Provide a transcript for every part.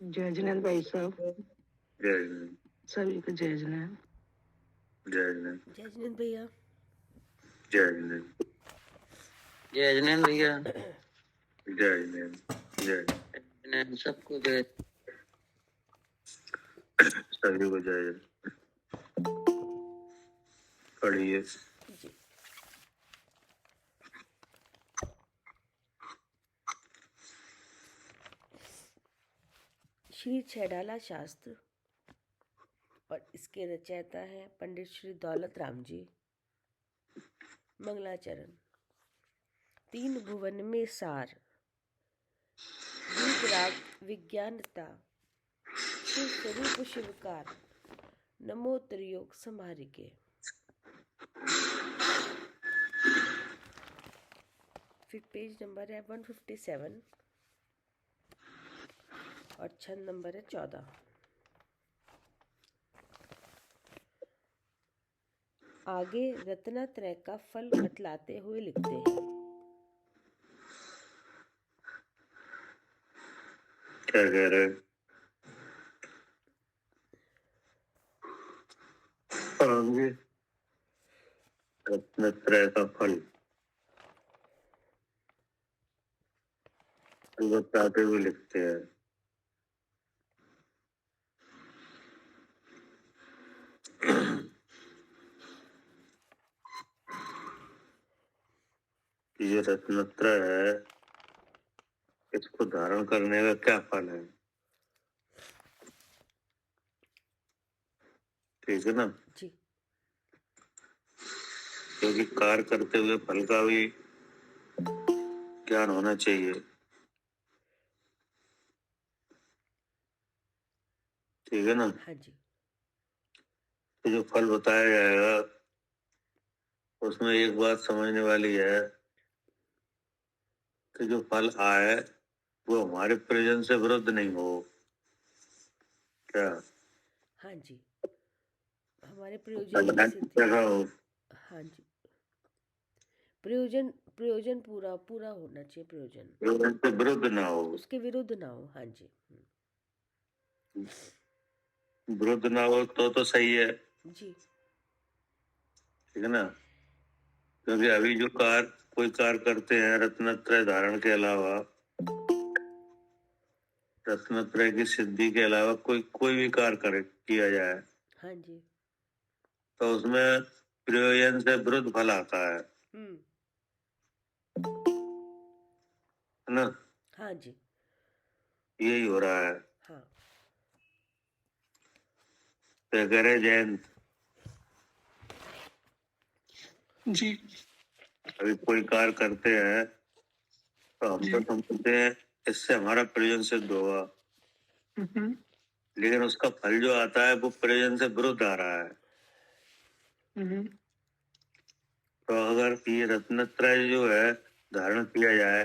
जय जिनेंद्र भाई साहब। जय जिनेंद्र। सभी को जय जिनेंद्र। जय जिनेंद्र। जय जिनेंद्र भैया। जय जिनेंद्र। जय जिनेंद्र भैया। जय जिनेंद्र। जय जिनेंद्र सबको जय। सभी को जय। पढ़िए। जी। श्री छैडाला शास्त्र और इसके रचयिता हैं पंडित श्री दौलत राम जी। मंगलाचरण। तीन भुवन में सार, वीत राग विज्ञानता, शिव स्वरूप शिवकार, नमो त्रियोग समारिके। फिर पेज नंबर है 157 और छंद नंबर है 14। आगे रत्नात्रय का फल बतलाते हुए लिखते हैं। क्या कह रहे? आगे रत्नत्रय का फल बताते हुए लिखते हैं। ये रत्नत्रय है, इसको धारण करने का क्या फल है? ठीक है ना जी। क्योंकि कार्य करते हुए फल का भी ज्ञान होना चाहिए। ठीक है ना। हाँ जी। तो जो फल बताया जाएगा उसमें एक बात समझने वाली है कि जो फल आए वो हमारे प्रयोजन से विरुद्ध नहीं हो। क्या? हाँ जी, हमारे प्रयोजन की सिद्धि। हाँ जी, प्रयोजन पूरा होना चाहिए। प्रयोजन से विरुद्ध ना हो, उसके विरुद्ध ना हो। हाँ जी। विरुद्ध ना हो तो सही है। जी। ठीक है ना। क्योंकि अभी जो कोई कार्य करते हैं रत्नत्रय धारण के अलावा, रत्नत्रय की सिद्धि के अलावा कोई भी कार्य किया जाए, हाँ जी। तो उसमें प्रयोजन से विरुद्ध फल आता है ना। हाँ जी। यही हो रहा है। हाँ तो कह रहे जयंत जी। अभी कोई कार्य करते हैं तो हम तो समझते हैं इससे हमारा प्रयोजन सिद्ध होगा, लेकिन उसका फल जो आता है वो प्रयोजन से विरुद्ध आ रहा है। तो अगर ये रत्नत्रय जो है धारण किया जाए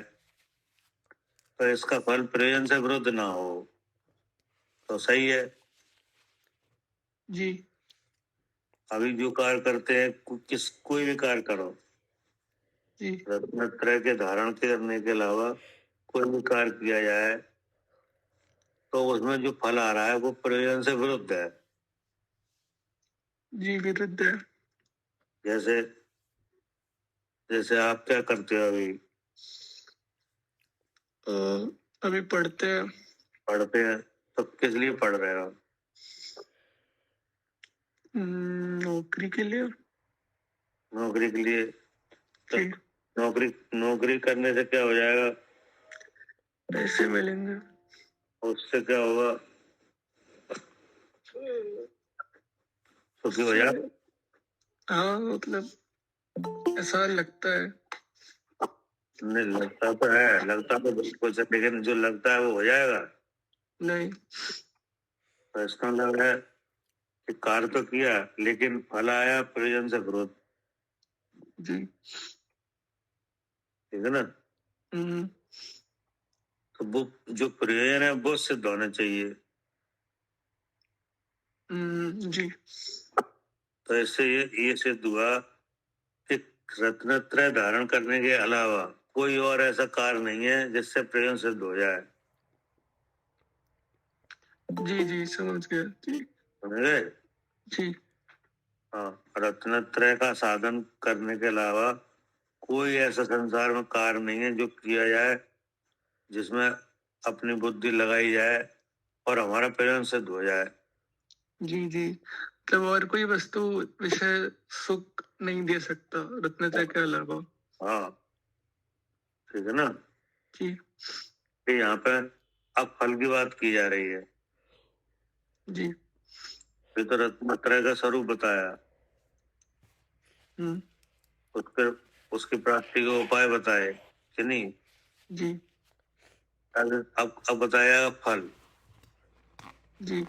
तो इसका फल प्रयोजन से विरुद्ध ना हो तो सही है। जी। अभी जो कार्य करते हैं कोई भी कार्य करो, रत्नत्रय के धारण करने के अलावा कोई भी कार्य किया जाए तो उसमें जो फल आ रहा है वो प्रयोजन से विरुद्ध है। जी, विरुद्ध है। जैसे जैसे आप क्या करते हो अभी? अभी पढ़ते हैं तो किस लिए पढ़ रहे हो? नौकरी के लिए। नौकरी के लिए। तो नौकरी करने से क्या हो जाएगा? पैसे मिलेंगे। उससे क्या होगा? सुखी हो जाए। हाँ, मतलब ऐसा लगता है। नहीं लगता तो है, लगता तो बिल्कुल से, लेकिन जो लगता है वो हो जाएगा नहीं। तो इसका मतलब है कि कार्य तो किया लेकिन फल आया प्रयोजन से विरोध। जी। ठीक है ना। तो वो जो प्रयोजन है वो सिद्ध होना चाहिए। जी। तो इससे ये सिद्ध हुआ कि रत्नत्रय धारण करने के अलावा कोई और ऐसा कार्य नहीं है जिससे प्रयोजन सिद्ध हो जाए। जी समझ गया जी। समझ गए? जी हाँ, रत्नत्रय का साधन करने के अलावा कोई ऐसा संसार में कार्य नहीं है जो किया जाए जिसमें अपनी बुद्धि लगाई जाए और हमारा प्रेम सिद्ध हो जाए। जी मतलब और कोई वस्तु विषय सुख नहीं दे सकता रत्नत्रय के अलावा। हाँ, ठीक है ना? जी कि यहाँ पे अब फल की बात की जा रही है। जी ये तो रत्नत्रय का स्वरूप बताया, हम्म उसके उसकी प्राप्ति के उपाय बताए कि नहीं? जी अब बताया फल। जी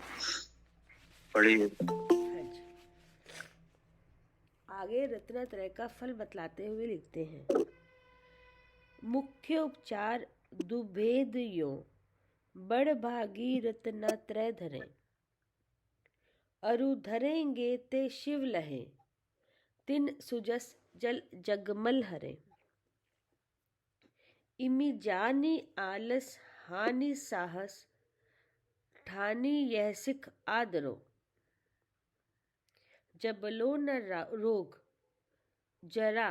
पढ़िए। हाँ जी। आगे रत्नत्रय का फल बतलाते हुए लिखते हैं, मुख्य उपचार दुभेद यो बड़ भागी रत्नत्रय धरे, अरु धरेंगे ते शिव लहे, तिन सुजस जल जगमल हरे, इमि जानी आलस हानि साहस, ठानी यह सिख आदरो, जबलो न रोग जरा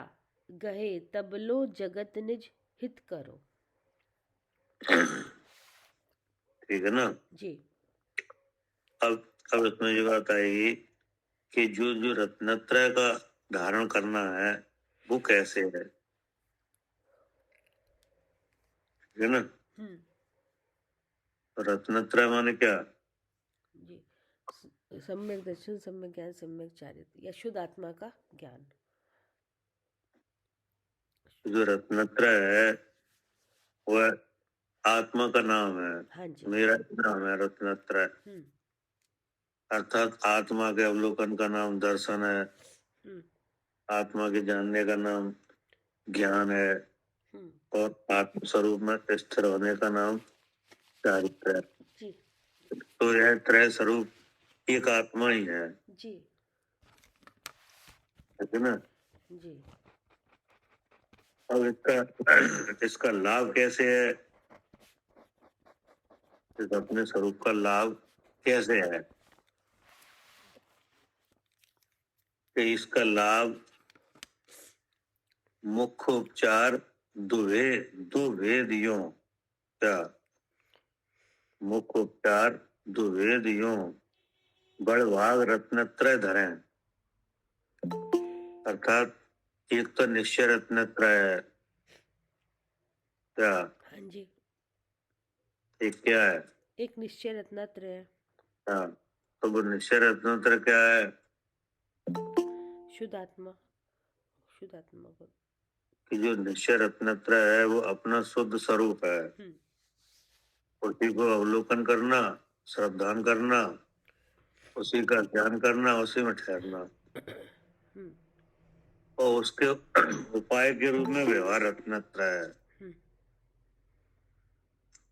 गहे तबलो जगत निज हित करो। ठीक है ना? जी अब इसमें ये बात आएगी कि जो जो रत्नत्रय का धारण करना है वो कैसे है, ठीक है ना? हम्म रत्नत्रय माने क्या? जी सम्यक दर्शन, सम्यक ज्ञान, सम्यक चारित्र या शुद्ध आत्मा का ज्ञान। जो रत्नत्रय है वह आत्मा का नाम है। हाँ जी। मेरा नाम है रत्नत्रय, अर्थात आत्मा के अवलोकन का नाम दर्शन है, आत्मा के जानने का नाम ज्ञान है, और आत्म स्वरूप में स्थिर होने का नाम चारित्र है। जी तो यह त्रय स्वरूप एक आत्मा ही है, जी ठीक है ना? जी अब इसका लाभ कैसे है, इस अपने स्वरूप का लाभ कैसे है? कि इसका लाभ मुख्य उपचार दुभेदियों क्या? मुख्य उपचार दुभेदियों बड़ भाग रत्नत्रय धरे, अर्थात एक तो निश्चय रत्नत्रय है क्या? हाँ जी। एक क्या है? एक निश्चय रत्नत्रय है। हाँ, तो वो निश्चय रत्नत्रय क्या है? शुद्ध आत्मा, शुद्ध आत्मा को कि जो निश्चय रत्नत्रय है वो अपना शुद्ध स्वरूप है, उसी को अवलोकन करना, श्रद्धान करना, उसी का ध्यान करना, उसी में ठहरना, और उसके उपाय के रूप में व्यवहार रत्नत्रय है।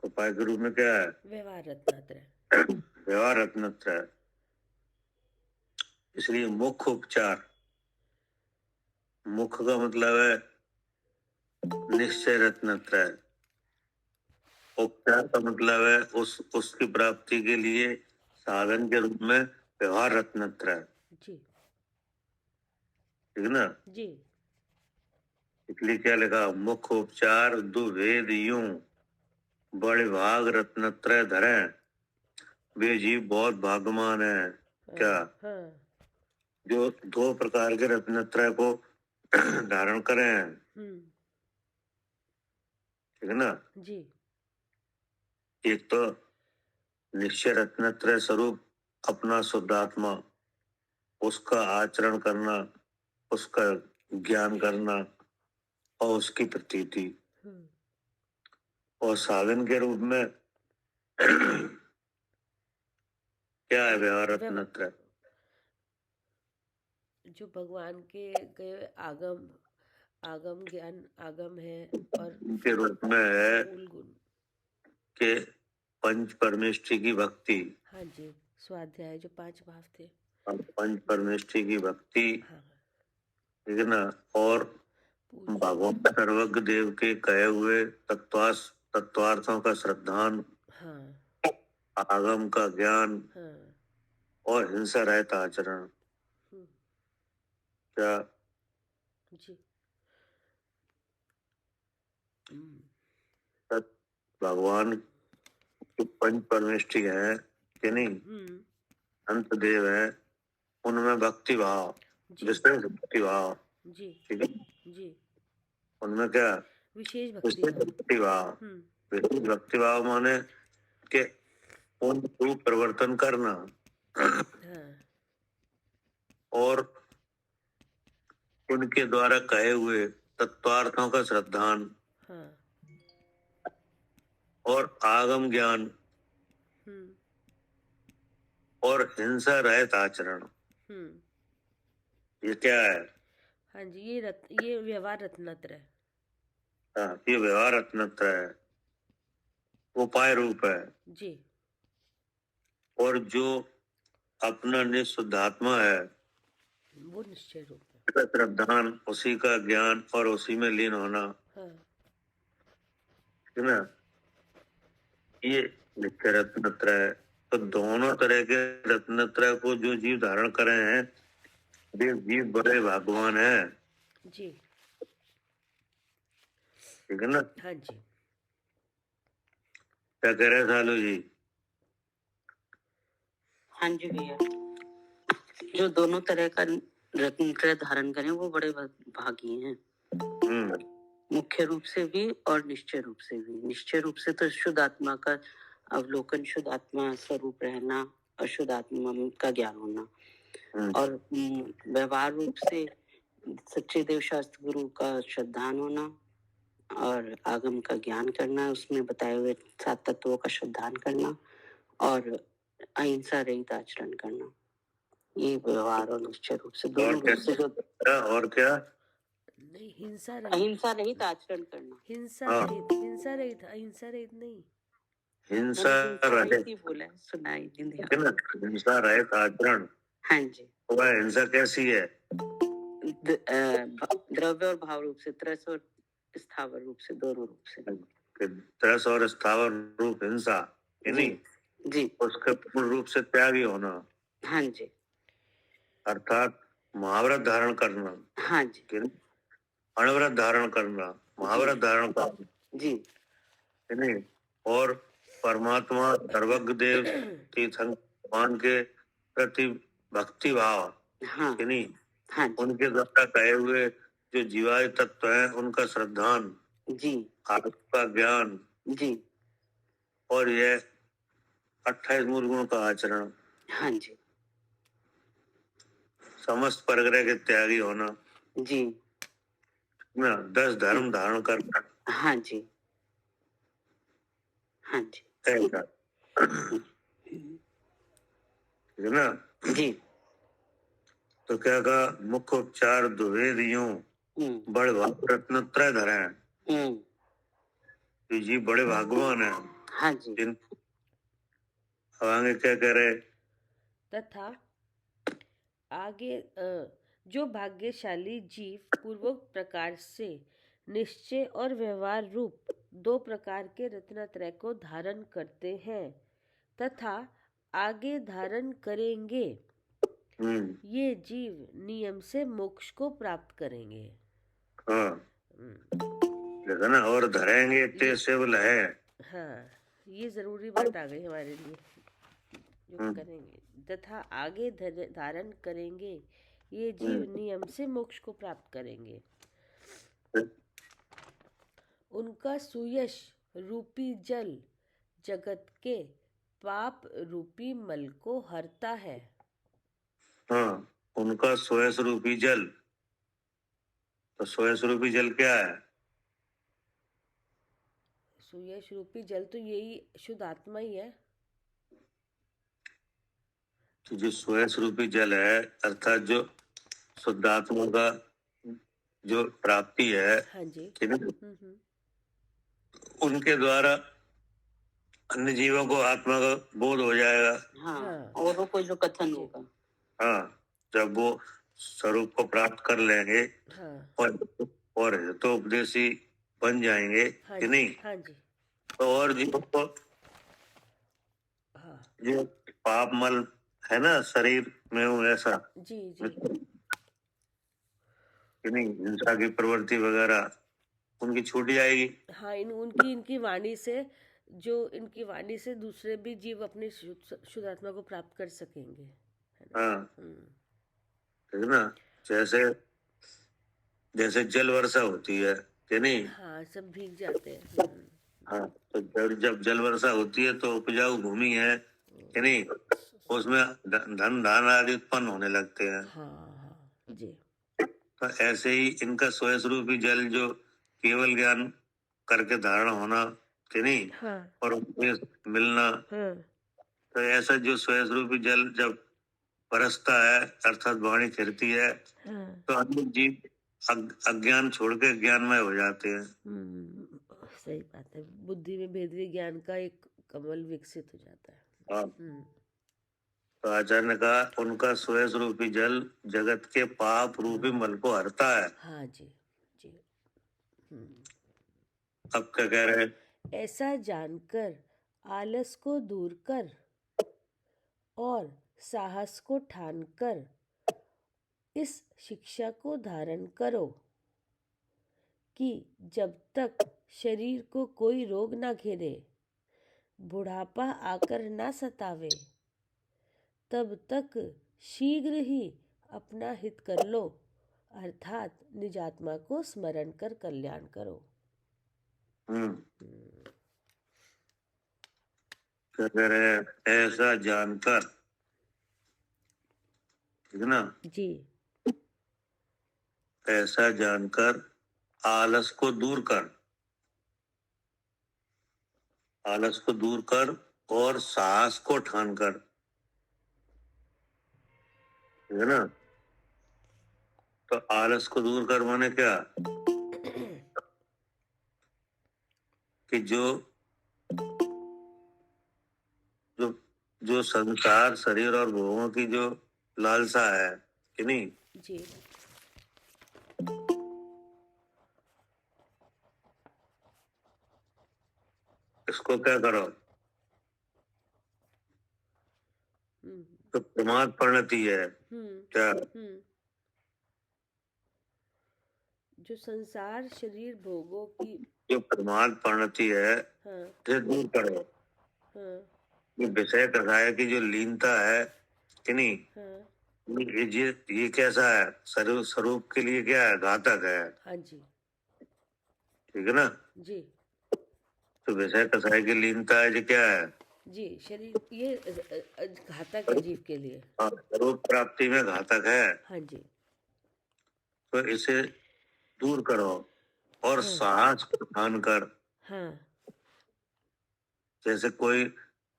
उपाय के रूप में क्या है? व्यवहार रत्नत्रय। व्यवहार रत्नत्रय। इसलिए मुख्य उपचार, मुख्य का मतलब है निश्चय रत्नत्रय, उपचार का मतलब है उसकी प्राप्ति के लिए साधन के रूप में व्यवहार रत्नत्रय, जी ठीक है ना? जी इसलिए क्या लिखा? मुख्य उपचार दुभेद यूं बड़े भाग रत्नत्रय धरे, वे जीव बहुत भाग्यवान है क्या? जो दो प्रकार के रत्नत्रय को धारण करें, ठीक है ना? जी एक तो निश्चय रत्नत्रय स्वरूप अपना शुद्धात्मा, उसका आचरण करना, उसका ज्ञान करना और उसकी प्रतीति, और साधन के रूप में क्या है? व्यवहार रत्नत्रय। जो भगवान के गए आगम, आगम ज्ञान आगम है, और के रूप में है मूल गुण कि पंच परमेष्ठी की भक्ति। हाँ जी, स्वाध्याय जो 5 भाव थे, पंच परमेष्ठी की भक्ति, ठीक है ना? और भगवान सर्वज्ञ देव के कहे हुए तत्वार्थों का श्रद्धान, आगम का ज्ञान हाँ। और हिंसा रहित आचरण। हम्म, क्या जी। हम्म, सत भगवान की पंच परमेष्टि है कि नहीं, हम्म, अंत देव है, उनमें भक्ति भाव, जी विशेष भक्ति भाव, जी ठीक है, जी। उनमें क्या विशेष भक्ति विशेष भाव। भक्ति भाव। हम्म, विशेष भक्ति भाव माने के उन रूप परिवर्तन करना हाँ और उनके द्वारा कहे हुए तत्वार्थों का श्रद्धान हाँ। और आगम ज्ञान हम्म, और हिंसा रहित आचरण, हम्म, ये क्या है? हाँ जी, ये व्यवहार रत्नत्र है। हाँ, ये व्यवहार रत्नत्र है, उपाय रूप है। जी और जो अपना निःशुद्धात्मा है, वो निश्चय रूप है। उसका श्रद्धान, उसी का ज्ञान और उसी में लीन होना, हाँ है ना, ये नित्य रत्नत्र है। तो दोनों तरह के रत्नत्रय को जो जीव धारण करे हैं, वे जीव बड़े भगवान है, जी। ठीक है ना। हाँ जी। क्या कह रहे हैं सालू जी? हाँ जी भैया, जो दोनों तरह का रत्न धारण करें वो बड़े भागी हैं, मुख्य रूप से भी और निश्चय रूप से भी। निश्चय रूप से तो शुद्ध आत्मा का अवलोकन, शुद्ध आत्मा स्वरूप रहना, अशुद्ध आत्मा का ज्ञान होना, और व्यवहार रूप से सच्चे देव शास्त्र गुरु का श्रद्धान होना और आगम का ज्ञान करना, उसमें बताए हुए 7 तत्वों का श्रद्धान करना और अहिंसा रहित आचरण करना। ये व्यवहार और निश्चय रूप से दोनों रूप से जो और क्या? नहीं, हिंसा रहित। अहिंसा रहित आचरण करना। हिंसा हाँ। रहित, हिंसा रहित, अहिंसा रहित नहीं। हिंसा मैंने हिंसा रहित, रहित ही बोला है, सुनाई नहीं दिया। ठीक है ना, हिंसा रहित आचरण। हाँ जी। वह हिंसा कैसी है? द्रव्य और भाव रूप से, त्रस और स्थावर रूप से, दोनों रूप से। कि त्रस और स्थावर रूप हिंसा, यानी जी उसके पूर्ण रूप से त्यागी होना, हाँ जी, अर्थात महाव्रत धारण करना, हाँ जी, कि अनव्रत धारण करना, महाव्रत धारण करना, जी नहीं, और परमात्मा सर्वज्ञ देव तीर्थंकर भगवान के प्रति भक्ति भाव, हाँ कि नहीं, हाँ जी, उनके द्वारा कहे हुए जो जीवाय तत्व है उनका श्रद्धान, जी आत्म का ज्ञान जी और यह 28 मूल गुणों का आचरण, हाँ जी, समस्त परग्रह के त्यागी होना, जी ना 10 धर्म धारण करना, हाँ जी, हाँ जी, ऐसा, ठीक है ना। जी तो क्या कहा, मुख्य उपचार द्वेद यूं बड़े भाग रत्नत्रय धरे हैं, जी बड़े भगवान है। हाँ जी, जिन अब आगे क्या कह रहे? तथा आगे जो भाग्यशाली जीव पूर्वोक्त प्रकार से निश्चय और व्यवहार रूप 2 प्रकार के रत्नत्रय को धारण करते हैं तथा आगे धारण करेंगे, ये जीव नियम से मोक्ष को प्राप्त करेंगे। हाँ, देखा ना, और धरेंगे ते शिवल है। हाँ, ये जरूरी बात आ गई हमारे लिए, जो करेंगे तथा आगे धारण करेंगे, ये जीव नियम से मोक्ष को प्राप्त करेंगे। उनका सुयश रूपी जल जगत के पाप रूपी मल को हरता है। हाँ, उनका सोयस रूपी जल, तो सोयस रूपी जल क्या है? सुयश रूपी जल तो यही शुद्ध आत्मा ही है। तो जो सोयस रूपी जल है, अर्थात जो शुद्धात्मा का जो प्राप्ति है, हाँ जी। ठीक है, उनके द्वारा अन्य जीवों को आत्मा का बोध हो जाएगा। हाँ, और वो कोई जो कथन होगा, हाँ, जब वो स्वरूप को प्राप्त कर लेंगे, हाँ, और हितोपदेशी बन जाएंगे, हाँ कि जी, नहीं, हाँ जी, तो और जीवों को जो पाप मल है ना शरीर में वो ऐसा जी जी कि नहीं, हिंसा की प्रवृत्ति वगैरह उनकी छूट जाएगी। हाँ, इनकी वाणी से, जो इनकी वाणी से दूसरे भी जीव अपनी शुद्ध आत्मा को प्राप्त कर सकेंगे, है ना? हाँ, ठीक ना। जैसे जैसे जल वर्षा होती है कि नहीं। हाँ, सब भीग जाते हैं। हाँ, तो जब जल वर्षा होती है तो उपजाऊ भूमि है कि नहीं, उसमें धन धान आदि उत्पन्न होने लगते हैं। हाँ जी। तो ऐसे ही इनका स्वयं जल जो केवल ज्ञान करके धारण होना कि नहीं, हाँ और उपदेश मिलना, हाँ तो ऐसा जो स्वयं जल जब बरसता है अर्थात वाणी फिरती है, हाँ। तो अन्य जीव अज्ञान छोड़ के ज्ञानमय हो जाते हैं। सही बात है, बुद्धि में भेद विज्ञान का एक कमल विकसित हो जाता है। हाँ। तो आचार्य ने कहा उनका स्वयं जल जगत के पाप रूपी मल को हरता है। हाँ जी जी। अब क्या कह रहे हैं? ऐसा जानकर आलस को दूर कर और साहस को ठानकर इस शिक्षा को धारण करो कि जब तक शरीर को कोई रोग ना घेरे, बुढ़ापा आकर ना सतावे, तब तक शीघ्र ही अपना हित कर लो, अर्थात निजात्मा को स्मरण कर कल्याण करो। क्या कह रहे हैं? ऐसा जानकर, ठीक ना, जी। ऐसा जानकर आलस को दूर कर, आलस को दूर कर और साहस को ठान कर, ठीक है ना। तो आलस को दूर कर माने क्या कि जो जो जो संसार शरीर और भोगों की जो लालसा है कि नहीं, जी इसको क्या करो, तो प्रमाद परिणति है क्या, जो संसार शरीर भोगों की जो प्रमाद परिणति है इसे दूर करो। ये विषय कथाएं की जो लीनता है कि नहीं, ये कैसा है, स्वरूप के लिए क्या है, घातक है। हाँ जी ठीक है ना। जी तो विषय कथाएं की लीनता है, जो क्या है जी, शरीर ये घातक है जीव के लिए। स्वरूप प्राप्ति में घातक है। हाँ जी। तो इसे दूर करो और साहस को ठान कर, जैसे कोई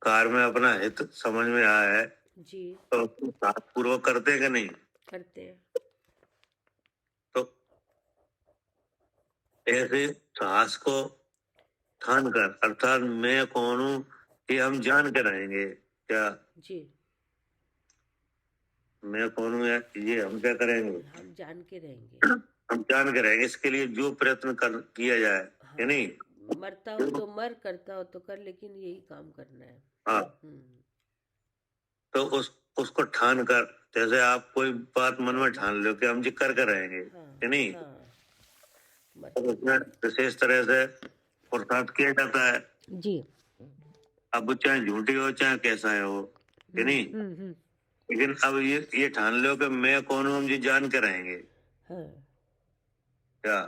कार में अपना हित समझ में आया है जी, तो उसको साहस पूर्वक करते हैं कि नहीं, करते हैं। तो ऐसे साहस को ठान कर, अर्थात मैं कौन हूं ये हम जान के रहेंगे क्या, जी, मैं कौन हूँ ये हम क्या करेंगे, हम जान के रहेंगे। हम जान के रहेंगे। इसके लिए जो प्रयत्न किया जाए कि नहीं, मरता हो तो मर, करता हो तो कर, लेकिन यही काम करना है। हाँ। तो उसको ठान कर, जैसे आप कोई बात मन में ठान लो कि हम जी कर रहेंगे कि नहीं, तो उसमें विशेष तरह से पुरुषार्थ किया जाता है जी। अब वो चाहे झूठी हो चाहे कैसा है हो कि नहीं, लेकिन अब ये ठान लो कि मैं कौन हूँ हम जी जान के रहेंगे क्या,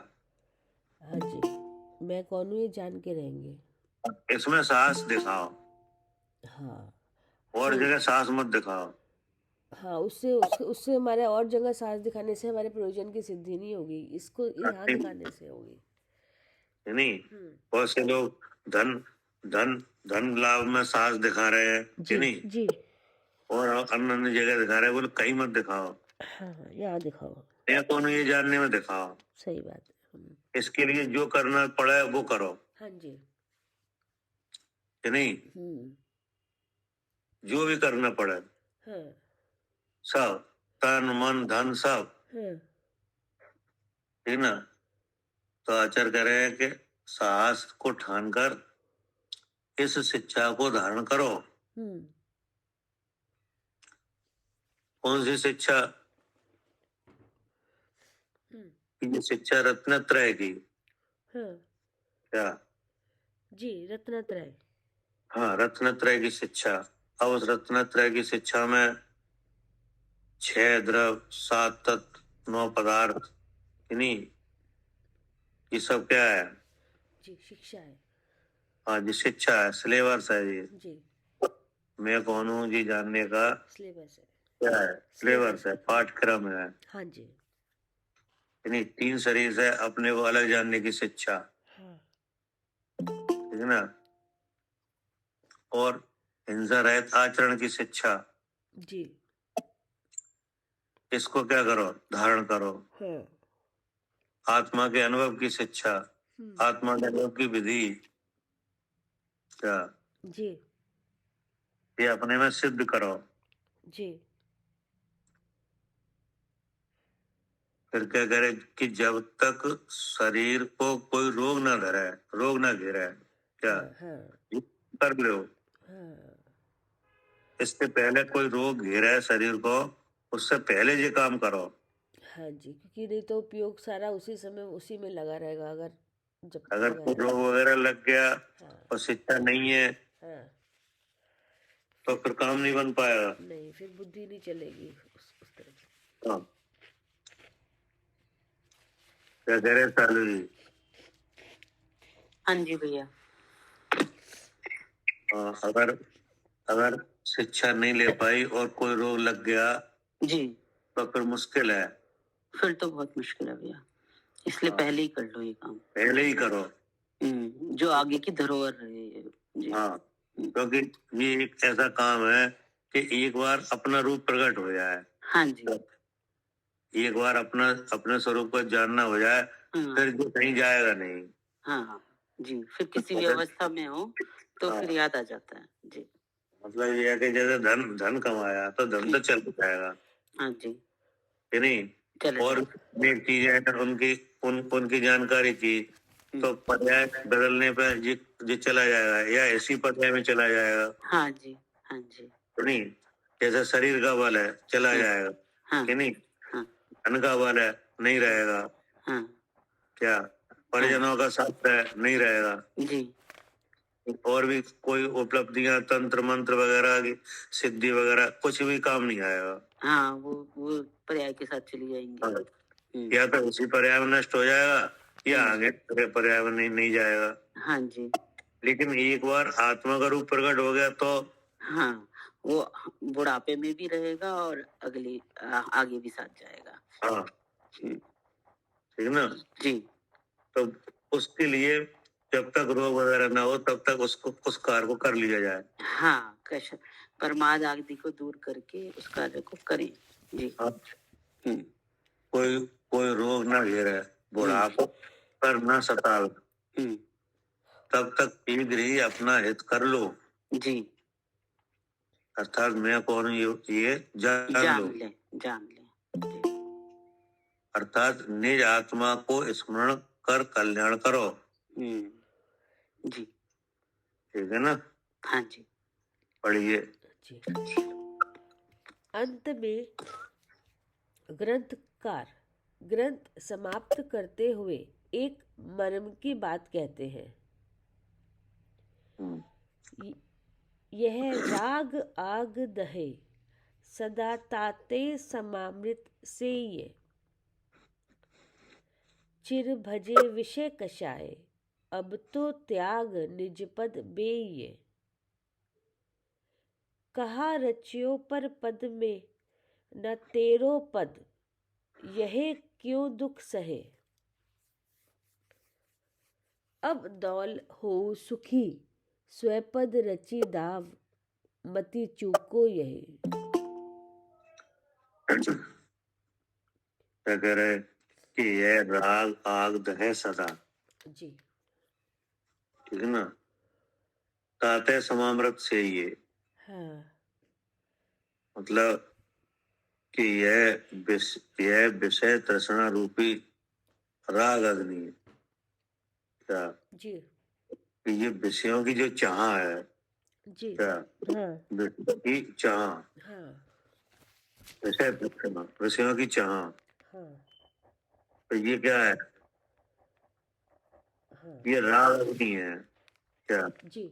हाँ जी, मैं कौन हूँ ये जान के रहेंगे। इसमें साहस दिखाओ, हाँ, और जगह साहस मत दिखाओ। हाँ, उससे हमारे और जगह साहस दिखाने से हमारे प्रयोजन की सिद्धि नहीं होगी, इसको यहाँ दिखाने से होगी नहीं। बहुत से लोग धन धन धन लाभ में साहस दिखा रहे हैं कि नहीं, जी, और अन्य अन्य जगह दिखा रहे हैं, बोले कहीं मत दिखाओ, हाँ, यहाँ दिखाओ, मैं कौन हूँ ये जानने में दिखाओ। सही बात है। इसके लिए जो करना पड़े वो करो, हाँ जी, कि नहीं, जो भी करना पड़े, सब तन मन धन सब, ठीक ना। तो आचार्य कह रहे हैं कि साहस को ठान कर इस शिक्षा को धारण करो कौन सी शिक्षा? ये शिक्षा रत्नत्रय की। हाँ क्या? जी, रत्नत्रय। हाँ, रत्नत्रय की शिक्षा। अब उस रत्नत्रय की शिक्षा में 6 द्रव, 7 तत्व, 9 पदार्थ, नहीं, ये सब क्या है? जी, शिक्षा है। हाँ जी, शिक्षा है, सिलेबस है ये। जी, मैं कौन हूँ जी जानने का सिलेबस है। क्या है? सिलेबस है, पाठ्यक्रम है। हाँ जी। यानी 3 शरीर से अपने को अलग जानने की शिक्षा, हाँ ठीक है ना? और हिंसा रहित आचरण की शिक्षा। जी। इसको क्या करो? धारण करो। हाँ। आत्मा के अनुभव की शिक्षा, आत्मा के अनुभव की विधि, क्या? जी ये अपने में सिद्ध करो। जी। फिर क्या करे कि जब तक शरीर को कोई रोग ना धरे, रोग ना घेरे, क्या हाँ हाँ ये कर लो। हाँ। इससे पहले कोई रोग घेरे शरीर को, उससे पहले ये काम करो। हाँ जी, क्योंकि नहीं तो उपयोग सारा उसी समय उसी में लगा रहेगा, अगर जब तक अगर लगा कोई रहेगा। रोग वगैरह लग गया हाँ और शिक्षा नहीं है हाँ। तो फिर काम नहीं बन पाएगा। नहीं, फिर बुद्धि नहीं चलेगी उस तरह से। हाँ। क्या कह रहे सालू जी? हाँ जी भैया। अगर अगर शिक्षा नहीं ले पाई और कोई रोग लग गया जी, तो फिर मुश्किल है। फिर तो बहुत मुश्किल है भैया, इसलिए हाँ। पहले ही कर लो ये काम। पहले ही करो। जो आगे की धरोहर रहे। जी। हाँ, क्योंकि ये एक ऐसा काम है कि एक बार अपना रूप प्रकट हो जाए, हाँ जी। एक बार अपना अपने स्वरूप को जानना हो जाए, हाँ फिर जो कहीं जाएगा नहीं। हाँ जी, फिर किसी भी अवस्था में हो तो फिर याद आ जाता है। जी। मतलब ये है कि जैसे धन धन कमाया तो धन तो चल जाएगा, हाँ जी, कि नहीं? चले और नेक चीजें हैं, उनकी जानकारी की तो पर्याय बदलने पे ये चला जाएगा या इसी पर्याय में चला जाएगा, हाँ जी, हाँ जी, तो नहीं? जैसे शरीर का बल है चला जाएगा, हाँ कि नहीं? हाँ धन का बल है नहीं रहेगा, हाँ क्या? परिजनों का साथ है नहीं रहेगा, जी, और भी कोई उपलब्धियां, तंत्र मंत्र वगैरह की सिद्धि वगैरह कुछ भी काम नहीं आएगा। हाँ, वो पर्याय के साथ चली जाएंगे। हाँ। या तो उसी पर्याय में नष्ट हो जाएगा या आगे पर्याय में नहीं जाएगा। हाँ जी, लेकिन एक बार आत्मा का रूप प्रकट हो गया तो हाँ, वो बुढ़ापे में भी रहेगा और आगे भी साथ जाएगा। हाँ, ठीक है ना? जी। तो उसके लिए जब तक रोग वगैरह ना हो तब तक उस कार्य को कर लिया जाए। हाँ, प्रमाद आदि को दूर करके उस कार्य को करें। जी। हाँ। कोई कोई रोग ना घेरे, बुढ़ापा पर ना सतावे, तब तक शीघ्र ही अपना हित कर लो। जी। अर्थात मैं कौन हूं ये जान लो। जान ले। अर्थात निज आत्मा को स्मरण कर कल्याण करो। जी। ठीक है ना? हाँ जी। पढ़िए। जी। अंत में ग्रंथकार ग्रंथ समाप्त करते हुए एक मर्म की बात कहते हैं। यह राग आग दहे सदा ताते समामृत से ये चिर भजे विषय कषाय अब तो त्याग निजपद बेये कहा रचियो पर पद में न तेरो पद यह क्यों दुख सहे अब दौल हो सुखी स्वपद रची दाव मति चूको यही। क्या कह रहे कि यह राग आग दहे सदा, जी। ठीक है ना? ताते समामृत से ये, हाँ मतलब कि यह विषय तृष्णा रूपी राग अग्नि है। क्या? जी। कि ये विषयों की जो चाह है, जी। क्या? हाँ विषयों की चाह हाँ विषय तृष्णा, विषयों की चाह। हाँ तो ये क्या है? हाँ ये राग अग्नि है क्या? जी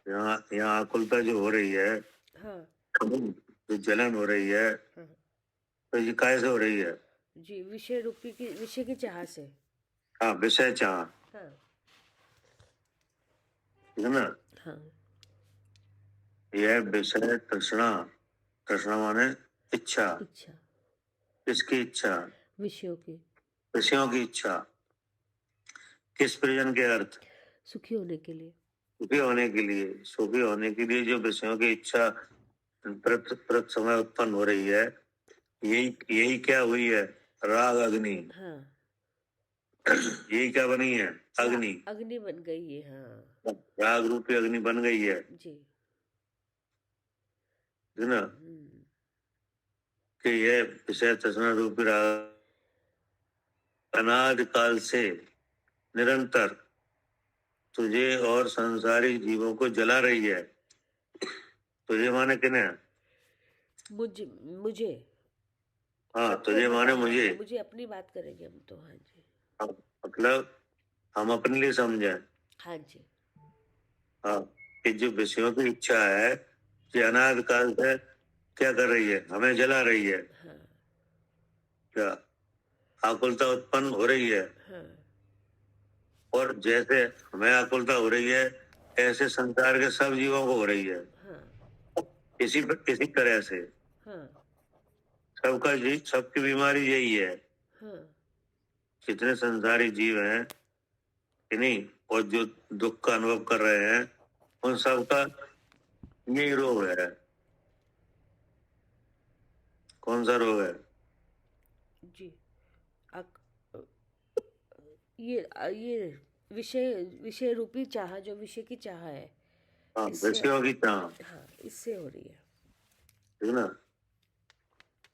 यहाँ यहाँ आकुलता जो हो रही है, हाँ जो जलन हो रही है, हाँ तो ये कैसे हो रही है? जी विषय की चाह से। हाँ, विषय चाह, हाँ है ना? हाँ यह विषय तृष्णा, तृष्णा माने इच्छा। इच्छा, किसकी इच्छा? विषयों की, विषयों की इच्छा। किस प्रयोजन के अर्थ? सुखी होने के लिए। सुखी होने के लिए। सुखी होने के लिए जो विषयों की इच्छा प्रत समय उत्पन्न हो रही है, यही यही क्या हुई है? राग अग्नि। हाँ यही क्या बनी है? अग्नि। अग्नि बन गई है। हाँ राग रूपी अग्नि बन गई है जी। ना? कि यह विषय तृष्णा रूपी राग अनादि काल से निरंतर तुझे और संसारी जीवों को जला रही है। तुझे माने किन्हें? मुझे हाँ, तुझे माने मुझे। मुझे अपनी बात करेंगे हम तो। हाँ जी मतलब हम अपने लिए समझें। हाँ जी हाँ, कि जो विषयों की इच्छा है, कि अनादि काल से क्या कर रही है? हमें जला रही है। हाँ क्या आकुलता उत्पन्न हो रही है? हाँ और जैसे हमें आकुलता हो रही है, ऐसे संसार के सब जीवों को हो रही है। हाँ इसी तरह से हाँ सबकी बीमारी यही है। हाँ जितने संसारी जीव हैं, कि नहीं, और जो दुख का अनुभव कर रहे हैं, उन सब का यही रोग है। कौन सा रोग है? जी। ये विषय रूपी चाह, जो विषय की चाह है, हाँ, इससे विषयों की चाह, हाँ इससे हो रही है। ठीक ना?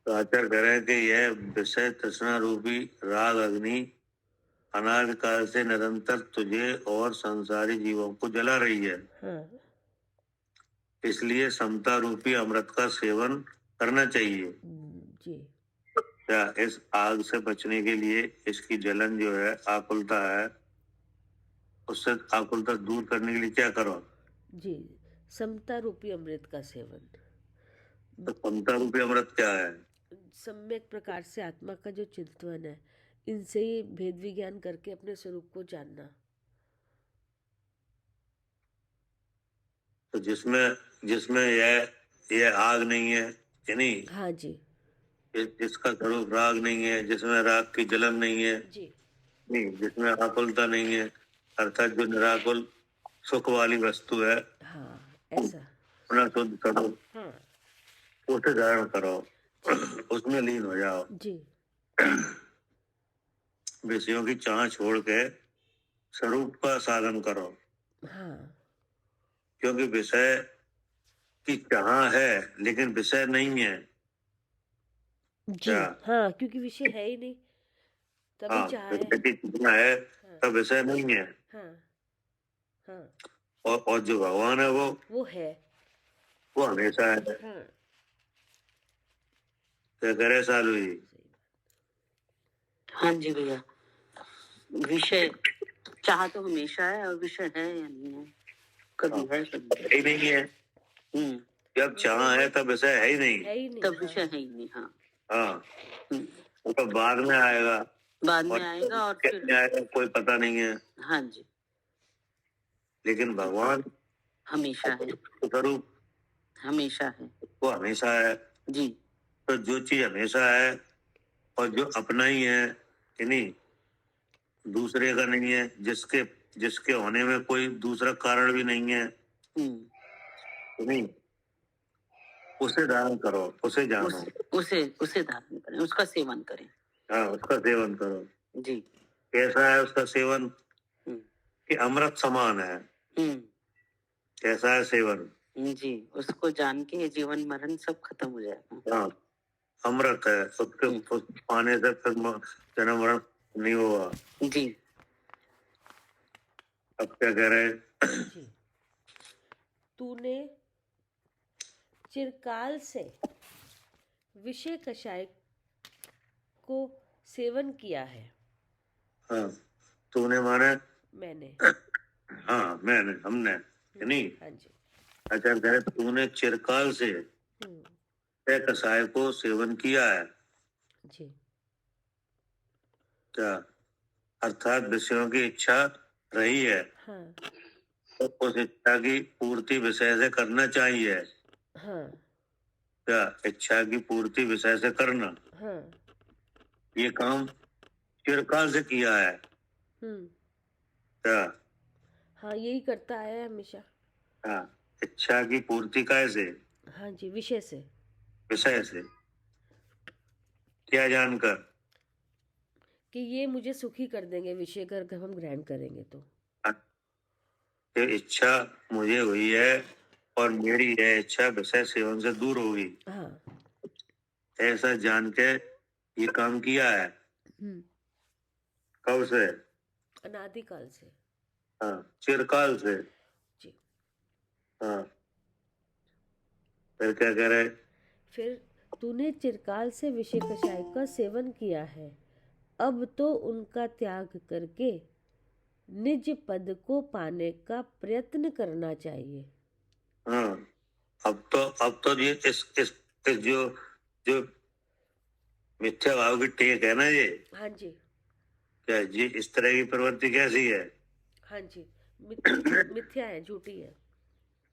तो आचार्य कह रहे हैं कि यह विषय तृष्णा रूपी राग अग्नि अनादि काल से निरंतर तुझे और संसारी जीवों को जला रही है। हाँ इसलिए समता रूपी अमृत का सेवन करना चाहिए। जी क्या इस आग से बचने के लिए इसकी जलन जो है, आकुलता है, उससे आकुलता दूर करने के लिए क्या करो? जी। समता रूपी अमृत का सेवन। तो समता रूपी अमृत क्या है? सम्यक प्रकार से आत्मा का जो चिंतन है, इनसे ही भेद विज्ञान करके अपने स्वरूप को जानना। तो जिसमें जिसमें यह आग नहीं है, कि नहीं, हाँ जी जिसका स्वरूप राग नहीं है, जिसमें राग की जलन नहीं है, जी नहीं, जिसमें आकुलता नहीं है, अर्थात जो निराकुल सुख वाली वस्तु है, हाँ ऐसा। अपना शुद्ध स्वरूप, हाँ उसे धारण करो, उसमें लीन हो जाओ। जी विषयों की चाह छोड़ के स्वरूप का साधन करो। हाँ क्योंकि विषय की चाह है, लेकिन विषय नहीं है। जी क्या? हाँ, क्योंकि विषय है ही नहीं, तभी हाँ, चाह है। विषय की चाह है, हाँ तब विषय नहीं है। हाँ हाँ और जो भगवान है, वो है। वो हमेशा है। हाँ क्या करे सालू जी? सही बात। हाँ जी भैया, विषय चाह तो हमेशा है, और विषय है या नहीं है, कभी है कभी है ही नहीं है। जब चाह है तब विषय है ही नहीं। है ही नहीं। तब विषय है ही नहीं। हाँ हाँ, हम्म, वो तो बाद में आएगा। बाद में और आएगा, और कैसे फिर आएगा कोई पता नहीं है। हाँ जी, लेकिन भगवान हमेशा है, स्वरूप हमेशा है वो हमेशा है। जी। तो जो चीज हमेशा है और जो अपना ही है, कि नहीं, दूसरे का नहीं है, जिसके जिसके होने में कोई दूसरा कारण भी नहीं है, कि नहीं, उसे धारण करो, उसे जानो। उसे धारण करें, उसका सेवन करें। हाँ, उसका सेवन करो। जी। कैसा है उसका सेवन? हम्म कि अमृत समान है। हम्म कैसा है सेवन? जी, उसको जान के जीवन मरण सब खत्म हो जाएगा। हाँ, अमृत है, उसके उस पाने से फिर जन्म मरण नहीं होगा। जी अब क्या कह रहे हैं? जी, तूने चिरकाल से विषय कषाय को सेवन किया है। हाँ, तूने माने मैंने। हाँ मैंने हमने नहीं। हाँ जी। आचार्य कह रहे तूने चिरकाल से तय कषाय को सेवन किया है। जी। क्या अर्थात विषयों की इच्छा रही है। हाँ। तो उस इच्छा की पूर्ति विषय से करना चाहिए। हाँ। क्या इच्छा की पूर्ति विषय से करना, हाँ। ये काम चिरकाल से किया है। क्या हाँ, यही करता आया है हमेशा। हाँ, इच्छा की पूर्ति कैसे? हाँ जी, विषय से। विषय से क्या जानकर कि ये मुझे सुखी कर देंगे विषय अगर हम ग्रहण करेंगे तो। कि इच्छा मुझे हुई है और मेरी यह इच्छा विषय सेवन से दूर होगी, हाँ। ऐसा जान के ये काम किया है। कब से? अनादिकाल से। हाँ, चिरकाल से। जी। हाँ, फिर क्या कह रहे? फिर तूने चिरकाल से विषय कषाय का सेवन किया है, अब तो उनका त्याग करके निज पद को पाने का प्रयत्न करना चाहिए। हाँ, अब तो ये इस जो जो मिथ्या भाव की टेक है ना, ये हाँ जी। क्या जी इस तरह की प्रवृत्ति कैसी है? हाँ जी, मिथ्या है, झूठी है।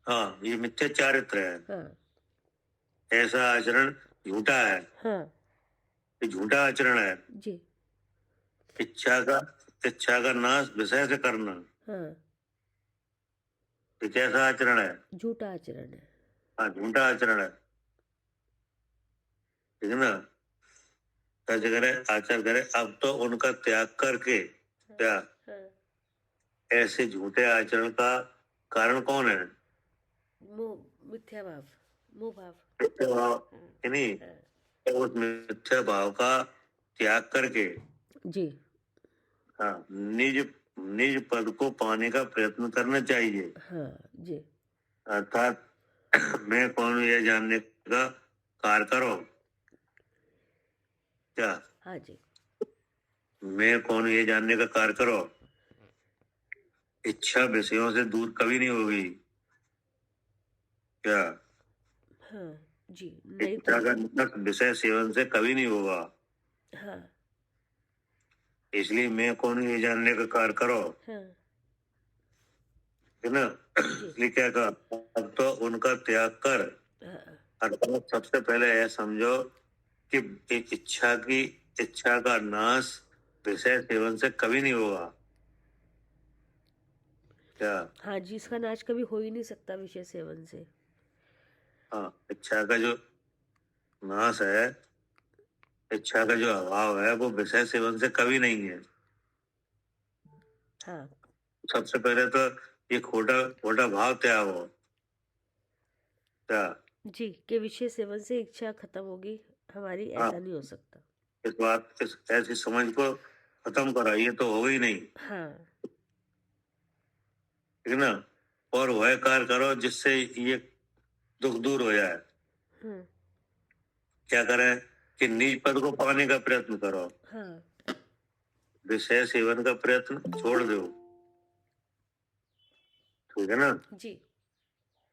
हाँ, ये मिथ्या चारित्र है। हाँ। ऐसा आचरण झूठा है। हाँ ये झूठा आचरण है। जी। इच्छा का नाश विषय से करना, हाँ, ये कैसा आचरण है? झूठा आचरण है। हाँ, झूठा आचरण है। ठीक है ना? आचार्य करे अब तो उनका त्याग करके क्या हाँ। ऐसे झूठे आचरण का कारण कौन है? मिथ्या भाव, मोह भाव। मिथ्या भाव, नहीं? हाँ। उस मिथ्या भाव का त्याग करके जी। हाँ, निज पद को पाने का प्रयत्न करना चाहिए। हाँ जी। अर्थात मैं कौन हूं यह जानने का कार्य करो। क्या हाँ जी। मैं कौन हूं ये जानने का कार्य करो। इच्छा विषयों से दूर कभी नहीं होगी। क्या हाँ जी, नहीं इच्छा तो। का निकट विषय सेवन से कभी नहीं होगा। हाँ। इसलिए मैं कौन हूं ये जानने का कार्य करो। हाँ है ना? जी। इसलिए क्या कहा, अब तो उनका त्याग कर। हाँ। अर्थात सबसे पहले यह समझो कि इच्छा का नाश विषय सेवन से कभी नहीं होगा। क्या हाँ जी, इसका नाश कभी हो ही नहीं सकता विषय सेवन से। हाँ, इच्छा का जो नाश है, इच्छा का जो अभाव है, वो विषय सेवन से कभी नहीं है। हाँ सबसे पहले तो ये खोटा भाव त्याग हो। क्या जी, के विषय सेवन से इच्छा खत्म होगी हमारी, हाँ, ऐसा नहीं हो सकता। इस ऐसी समझ को खत्म करा, ये तो हो ही नहीं। हाँ। ठीक है ना? और वह कार्य करो जिससे ये दुख दूर हो जाए। क्या करें कि निज पद को पाने का प्रयत्न करो। हाँ। विषय सेवन का प्रयत्न छोड़ दो। ठीक है ना? जी।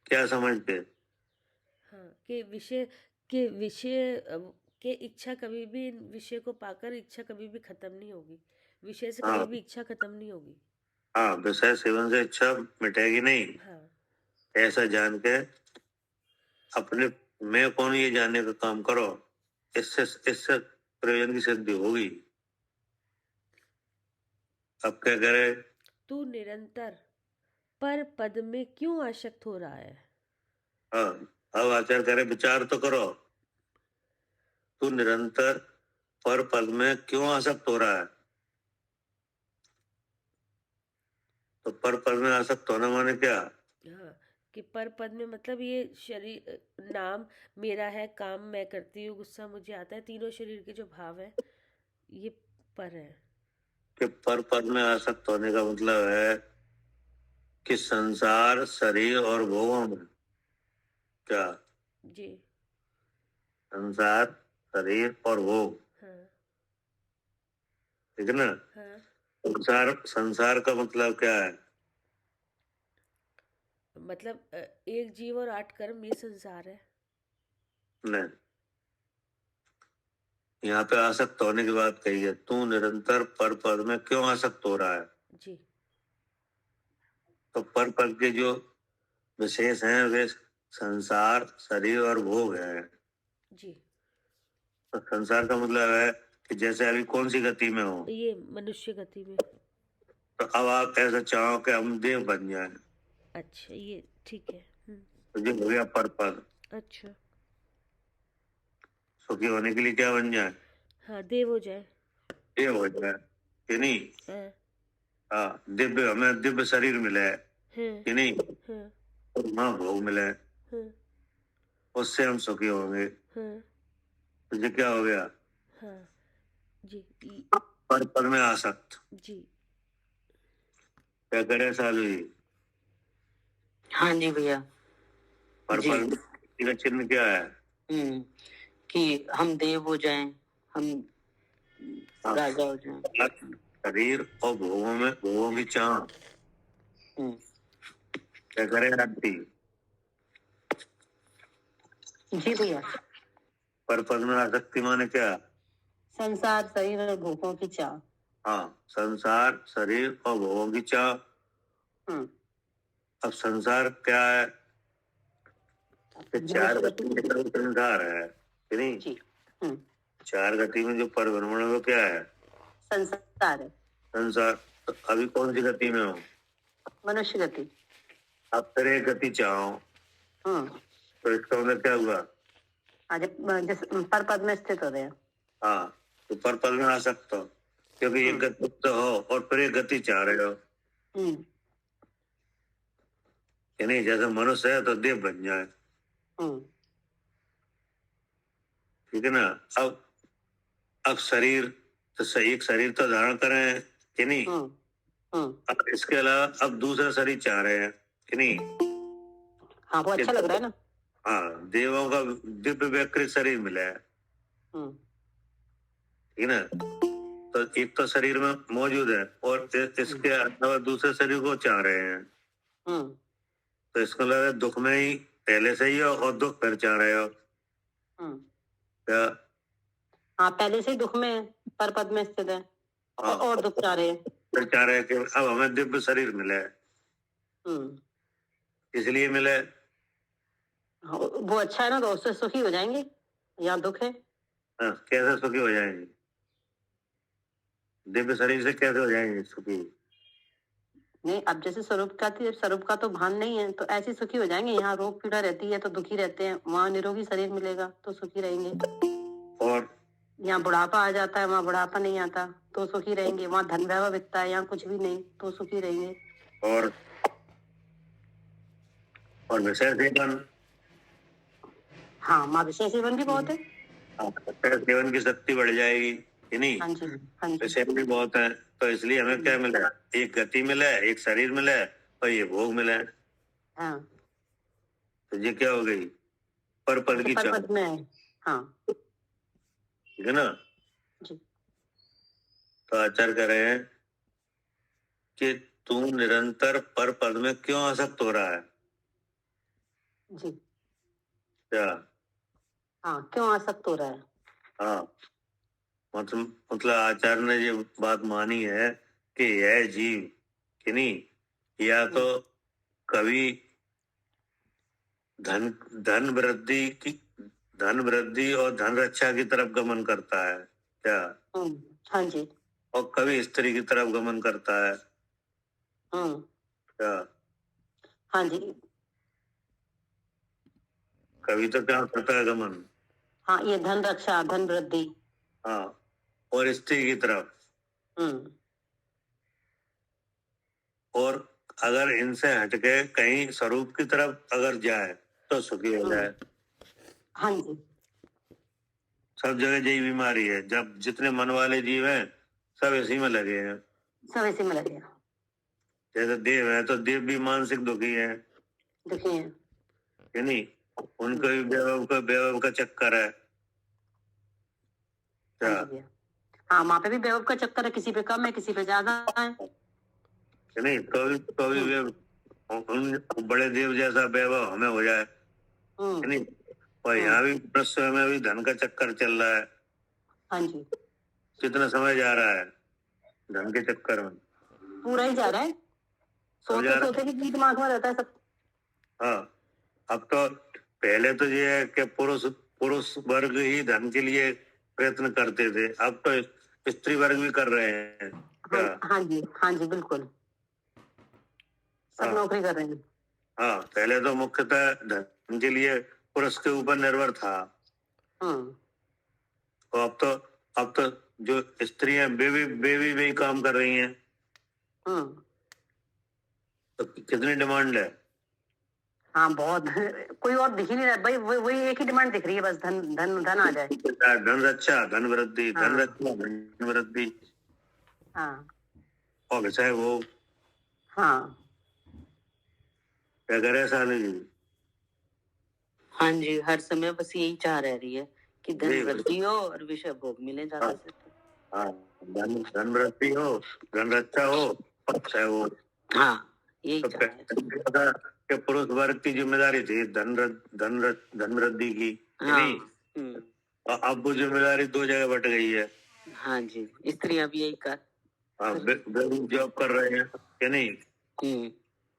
क्या समझते? हाँ, के इच्छा कभी भी विषय को पाकर इच्छा कभी भी खत्म नहीं होगी, विषय से हाँ, कभी भी इच्छा खत्म नहीं होगी। हाँ, विषय सेवन से इच्छा मिटेगी नहीं। हाँ। ऐसा जान के अपने मैं कौन ये जानने का काम करो। इससे प्रयोजन की सिद्धि होगी। अब क्या करे? तू निरंतर पर पद में क्यों आसक्त हो रहा है? हाँ, अब आचार्य करे विचार तो करो। तू निरंतर पर पद में क्यों आसक्त हो रहा है? तो पर पद में आसक्त होना माने क्या? हाँ, कि पर पद में मतलब ये शरीर, नाम मेरा है, काम मैं करती हूँ, गुस्सा मुझे आता है, तीनों शरीर के जो भाव है ये पर है। कि पर पद में आसक्त होने का मतलब है कि संसार, शरीर और भोगों में क्या जी। संसार, शरीर और भोग, हाँ ठीक है ना। हाँ संसार का मतलब क्या है? मतलब एक जीव और 8 कर्म ये संसार है। नहीं, यहाँ पे आसक्त होने की बात कही है। तू निरंतर पर पद में क्यों आसक्त हो रहा है? जी तो पर पद के जो विशेष हैं वे संसार, शरीर और भोग है। जी तो संसार का मतलब है कि जैसे अभी कौन सी गति में हो, ये मनुष्य गति में। तो अब आप ऐसा चाहो कि हम देव बन जाए, अच्छा ये ठीक है। तो ये हो गया पर पद। अच्छा सुखी होने के लिए क्या बन जाए? हाँ देव हो जाए। देव हो जाए, कि नहीं। हाँ हाँ, दिव्य, हमें दिव्य शरीर मिला है, हाँ कि नहीं। हाँ और माँ भोग मिला है, हाँ उससे हम सुखी होंगे। हाँ तो ये क्या हो गया? हाँ जी पर पद में आसक्त। जी क्या करे साधु जी? हाँ जी भैया। पर जी। पद का चिन्ह क्या है? कि हम देव हो जाएं, हम हाँ, राजा हो जाएं। शरीर और भोगों में, भोगों की चाह। हम्म, क्या करे आरती? जी भैया। पर पद में आसक्ति माने क्या? संसार, शरीर और भोगों की चाह। हाँ, संसार, शरीर और भोगों की चाह। हम्म, अब संसार क्या है? कि चार गति में जो संसार है, कि नहीं। जी। चार गति में जो परिभ्रमण है वो क्या है? संसार है। संसार। तो अभी कौन सी गति में हो? मनुष्य गति। अब फिर एक गति चाहो, तो इसका मतलब क्या हुआ? आज जिस पर पद में स्थित हो रहे हैं। हाँ, तो पर पद में आ सकते हो, क्योंकि एक गति तो हो और फिर एक गति चाह रहे हो, कि नहीं। जैसे मनुष्य है तो देव बन जाए, ठीक है ना। अब शरीर, तो सही एक शरीर तो धारण करें, कि नहीं। अब इसके अलावा अब दूसरा शरीर चाह रहे हैं, कि नहीं। हाँ वो अच्छा लग रहा है ना। हाँ, देवों का दिव्य व्यकृत शरीर मिला है, ठीक है ना। तो एक तो शरीर में मौजूद है और इसके अलावा दूसरे शरीर को चाह रहे हैं, तो इसको लग रहा है दुख में ही पहले से ही हो और दुख फिर चाह रहे हो क्या? हाँ पहले से ही दुख में पर पद में स्थित है और दुख चाह रहे हैं। फिर चाह रहे हैं कि अब हमें दिव्य शरीर मिला है, इसलिए मिला है। हाँ, वो अच्छा है ना, तो उससे सुखी हो जाएंगे। यहाँ दुख है। हाँ, कैसे सुखी हो जाएंगे? दिव्य शरीर से कैसे हो जाएंगे सुखी? नहीं, अब जैसे स्वरूप का तो भान नहीं है, तो ऐसे सुखी हो जाएंगे। यहाँ रोग पीड़ा रहती है तो दुखी रहते हैं, वहाँ निरोगी शरीर मिलेगा तो सुखी रहेंगे। और यहाँ बुढ़ापा आ जाता है, वहाँ बुढ़ापा नहीं आता तो सुखी रहेंगे। वहाँ धन वैभव बिकता है, यहाँ कुछ भी नहीं तो सुखी रहेंगे। और विषय सेवन। हाँ, माँ विषय सेवन भी बहुत है। विषय सेवन की शक्ति बढ़ जाएगी, कि नहीं। हाँ जी, हाँ जी। विषय भी बहुत है, तो इसलिए हमें क्या मिला? एक गति मिला है, एक शरीर मिला है और ये भोग मिला है। हाँ, तो ये क्या हो गई? पर पद की चाह, पद में है। हाँ ठीक है ना। जी। तो आचार्य कह रहे हैं कि तू निरंतर पर पद में क्यों आसक्त हो रहा है? जी क्या? हाँ, क्यों आसक्त हो रहा है? हाँ, मतलब आचार्य ने ये बात मानी है कि यह जीव, कि नहीं, या तो कभी धन वृद्धि और धन रक्षा की तरफ गमन करता है क्या? हाँ जी। और कभी स्त्री की तरफ गमन करता है क्या? हाँ जी। कभी तो क्या करता है गमन? हाँ, ये धन रक्षा, धन वृद्धि। हाँ, और स्त्री की तरफ। और अगर इनसे हटके कहीं स्वरूप की तरफ अगर जाए तो सुखी हो जाए। हाँ जी। सब जगह यही बीमारी है, जब जितने मन वाले जीव हैं सब इसी में लगे हैं। सब इसी में लगे हैं। जैसे देव है तो देव भी मानसिक दुखी है, दुखी है, कि नहीं। उनको भी बेवब का चक्कर है, क्या हाँ जी भैया। हाँ, वहाँ पे भी वैभव का चक्कर है, किसी पे कम है, किसी पे ज्यादा है। नहीं तो भी वे उन बड़े देव जैसा वैभव हमें हो जाए, नहीं। और यहाँ भी मनुष्य में भी धन का चक्कर चल रहा है। हाँ जी, कितना समय जा रहा है धन के चक्कर में, पूरा ही जा रहा है। अब जा सोते रहा है। सोते भी दिमाग में रहता है सब। हाँ, अब तो पहले तो ये है कि पुरुष वर्ग ही धन के लिए प्रयत्न करते थे, अब तो स्त्री वर्ग भी कर रहे हैं। क्या? हाँ जी बिल्कुल, सब हाँ। नौकरी कर रहे हैं। हाँ, पहले तो मुख्यतः धन के लिए पुरुष के ऊपर निर्भर था, और अब तो जो स्त्रियां वे भी काम कर रही हैं, तो कितनी डिमांड है। हाँ बहुत। कोई और दिख ही नहीं रहा भाई, वही एक ही डिमांड दिख रही है, बस धन धन धन आ जाए। धन रक्षा धन वृद्धि, हाँ। धन रक्षा धन वृद्धि, हाँ और विषय वो हाँ क्या करे साले जी। हाँ जी, हर समय बस यही चाह रह रही है कि धन जी, वृद्धि हो और विषय भोग मिले ज्यादा से। हाँ, धन वृद्धि हो, धन रक्षा हो, और विषय वो। हाँ, यही तो चाह रहे हैं। कि पुरुष वर्ग की जिम्मेदारी थी धन वृद्धि की, नहीं। और अब वो जिम्मेदारी दो जगह बट गई है। हाँ जी, स्त्रियां भी यही कर। हाँ, जॉब कर रहे हैं कि नहीं,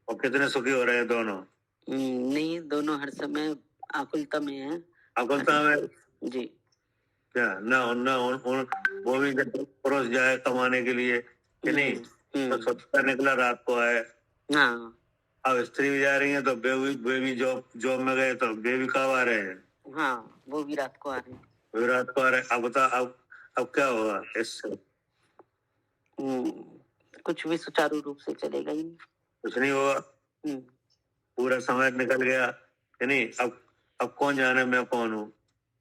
और कितने सुखी हो रहे हैं दोनों। नहीं, दोनों हर समय आकुलता में है। आकुलता में जी। क्या ना वो भी जब पुरुष जाए कमाने के लिए कि नहीं, तो सबका निकला रात को आए। हाँ, अब स्त्री भी जा रही है तो वे भी जॉब में गए तो वे भी कब आ रहे हैं। हाँ, वो भी रात को आ रहे हैं। वे रात को आ रहे हैं। अब बता, अब क्या होगा इससे। कुछ भी सुचारू रूप से चलेगा ही नहीं। कुछ नहीं होगा, पूरा समय निकल गया कि नहीं। अब कौन जाने मैं कौन हूँ।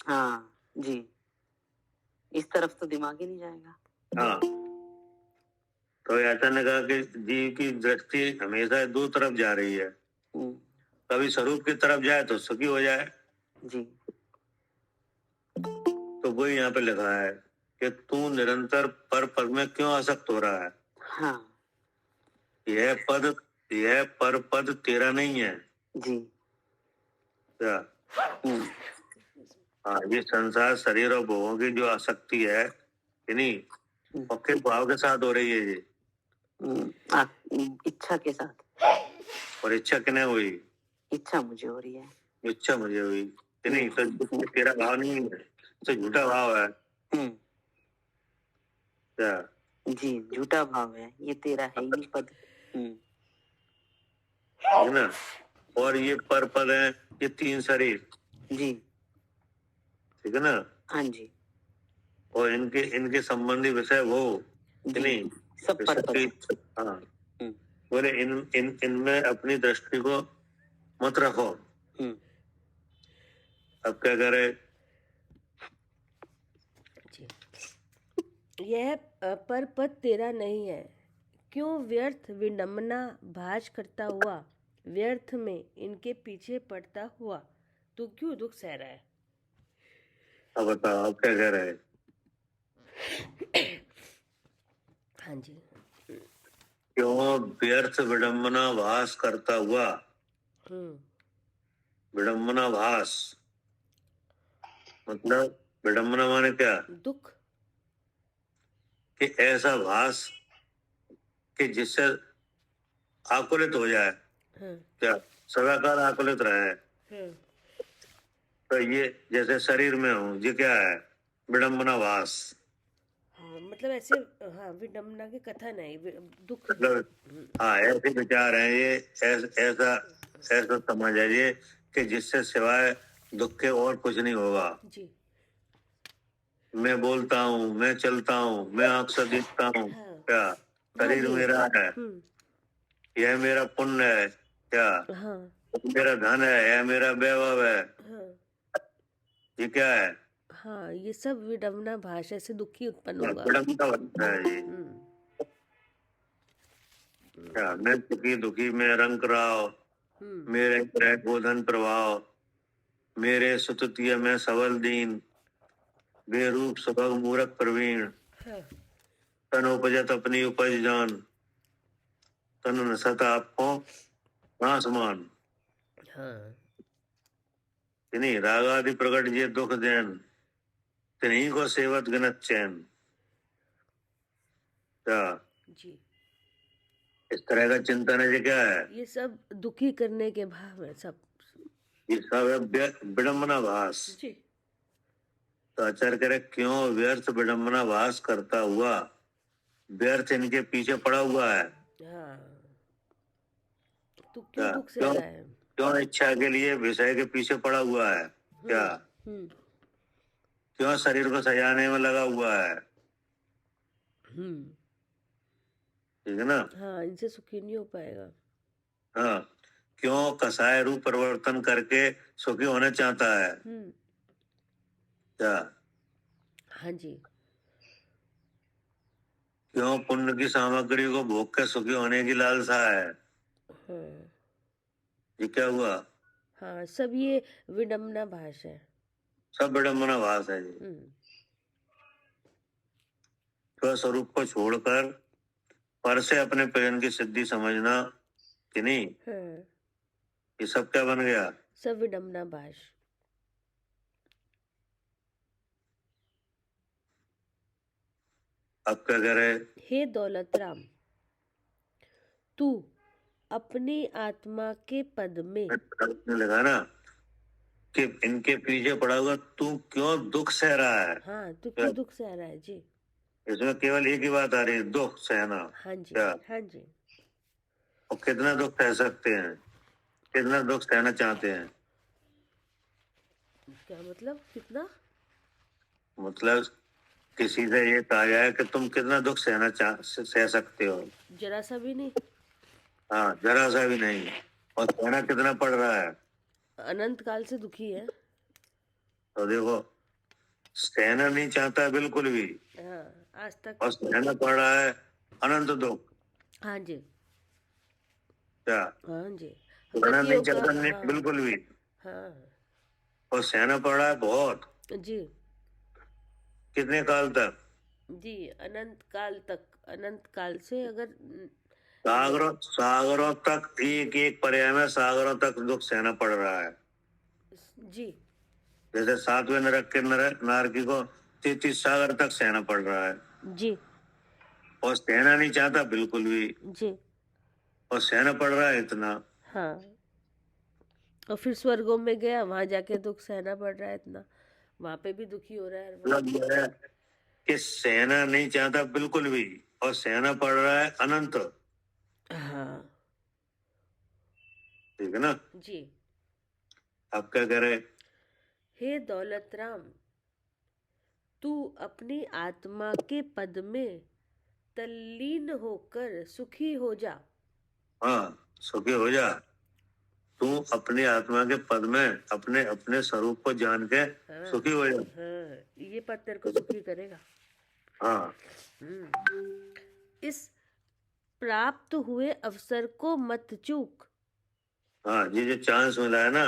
हाँ जी, इस तरफ तो दिमाग ही नहीं जाएगा। हाँ, तो ऐसा ने कहा कि जीव की दृष्टि हमेशा दो तरफ जा रही है, कभी स्वरूप की तरफ जाए तो सुखी हो जाए जी। तो वही यहाँ पे लिखा है कि तू निरंतर पर पद में क्यों आसक्त हो रहा है। हाँ, यह पर पद तेरा नहीं है जी। क्या। हाँ, ये संसार शरीर और भोगों की जो आसक्ति है कि नहीं, और किस भाव के साथ हो रही है ये। इच्छा के साथ। और इच्छा किने हुई। इच्छा मुझे हो रही है। इच्छा मुझे हुई कि नहीं, तो तेरा भाव नहीं है, तो झूठा भाव है क्या। जी, झूठा भाव है, ये तेरा है ही पद। है ना। और ये पर पद है, ये तीन शरीर। जी, ठीक है ना। हाँ जी। और इनके संबंधी विषय वो कि नहीं, सब पर पद। हाँ, बोले इनमें अपनी दृष्टि को मत रखो। अब क्या करे। यह पर पद तेरा नहीं है, क्यों व्यर्थ विडंबना भाज करता हुआ, व्यर्थ में इनके पीछे पड़ता हुआ तू क्यों दुख सह रहा है। अब बताओ, अब क्या कह रहे हैं। हाँ जी। क्यों व्यर्थ विडंबना भास करता हुआ। विडंबना भास मतलब विडंबना माने क्या, दुख। कि ऐसा भास कि जिससे आकुलित हो जाए। क्या सदाकाल आकुलित रहे। तो ये जैसे शरीर में हूँ, ये क्या है, विडंबना भास। हाँ, मतलब ऐसे, हाँ, विडंबना की कथन है, दुख मतलब। हाँ, ऐसे विचार हैं ये, ऐसा समझ है ये कि जिससे सिवाय दुख के और कुछ नहीं होगा। जी। मैं बोलता हूँ, मैं चलता हूँ, मैं आँख से देखता हूँ। हाँ। क्या शरीर मेरा है, यह मेरा पुण्य है क्या। हाँ। मेरा धन है, यह मेरा वैभव है। हाँ। ये क्या है। हाँ, ये सब विडंबना भाषा से दुखी उत्पन्न होगा। विडंबना है ये। क्या मैं दुखी में रंग राव, मेरे गोधन प्रभाव, मेरे सुतुतिय में सबल दीन, बेरूप सबक मूरख प्रवीण, हाँ तन उपजत अपनी उपज जान, तन नसत आपको नासमान। हाँ तिन्हीं राग आदि प्रकट ये दुख देन, तिन्हीं को सेवत गनत चैन। क्या जी, इस तरह का चिंतन है, ये क्या है? ये सब दुखी करने के भाव है सब। ये सब है विडम्बना भास। जी तो आचार्य कह रहे क्यों व्यर्थ विडम्बना भास करता हुआ व्यर्थ इनके पीछे पड़ा हुआ है। हाँ, तो क्या क्यों दुख से क्यों रहा है? क्यों इच्छा के लिए विषय के पीछे पड़ा हुआ है? क्या हम्म क्यों शरीर को सजाने में लगा हुआ है? हम्म ठीक है ना? हाँ, इनसे सुखी नहीं हो पाएगा। हाँ, क्यों कसाय रूप परिवर्तन करके सुखी होना चाहता है? क्या हाँ जी, क्यों पुण्य की सामग्री को भोग के सुखी होने की लालसा है? हाँ ये क्या हुआ? हाँ, सब ये विडम्बना भाष है। सब विडम्बना भास है जी। स्वस्वरूप को छोड़कर पर से अपने प्रयोजन की सिद्धि समझना कि नहीं, हाँ, ये सब क्या बन गया? सब विडम्बना भाष। अब क्या करे? हे दौलत राम, तू अपनी आत्मा के पद में लगा ना कि इनके पीछे पड़ा हुआ तू क्यों दुख सह रहा है? हाँ, तू क्यों दुख सह रहा है? जी इसमें केवल एक ही बात आ रही है, दुख सहना। हाँ जी क्या हाँ जी, और कितना दुख सह सकते हैं, कितना दुख सहना चाहते हैं? क्या मतलब कितना? मतलब किसी से ये कहा जाए कि तुम कितना दुख सह सकते हो? जरा सा भी नहीं। हाँ, जरा सा भी नहीं। और सहना कितना पड़ रहा है? अनंत काल से दुखी है। तो देखो, सहना नहीं चाहता बिल्कुल भी, हाँ, आज तक। और सहना पड़ रहा है अनंत दुख। हाँ जी क्या हाँ जी, सहना नहीं गतियों का। चाहता नहीं हाँ बिल्कुल भी, हाँ और सहना पड़ रहा है बहुत। जी कितने काल तक? जी, अनंत काल तक। अनंत काल से अगर सागरों सागरों तक, एक एक पर्याय में सागरों तक दुख सहना पड़ रहा है। जी जैसे 7वें नरक के नारकी को 33 सागर तक सहना पड़ रहा है, जी और सहना नहीं चाहता बिल्कुल भी, जी और सहना पड़ रहा है इतना। हाँ, और फिर स्वर्गों में गया, वहां जाके दुख सहना पड़ रहा है इतना, वहां पे भी दुखी हो रहा है हर वक्त। मतलब यह है कि सहना नहीं चाहता बिल्कुल भी, और सहना पड़ रहा है अनंत। हाँ ठीक है ना? जी, अब क्या करे? हे दौलत राम, तू अपनी आत्मा के पद में तल्लीन होकर सुखी हो जा। हाँ, सुखी हो जा। तू अपनी आत्मा के पद में अपने अपने स्वरूप को जान के हाँ सुखी हो जा। हाँ, ये पद तेरे को सुखी करेगा। हाँ, इस प्राप्त हुए अवसर को मत चूक। हाँ, ये जो चांस मिला है ना,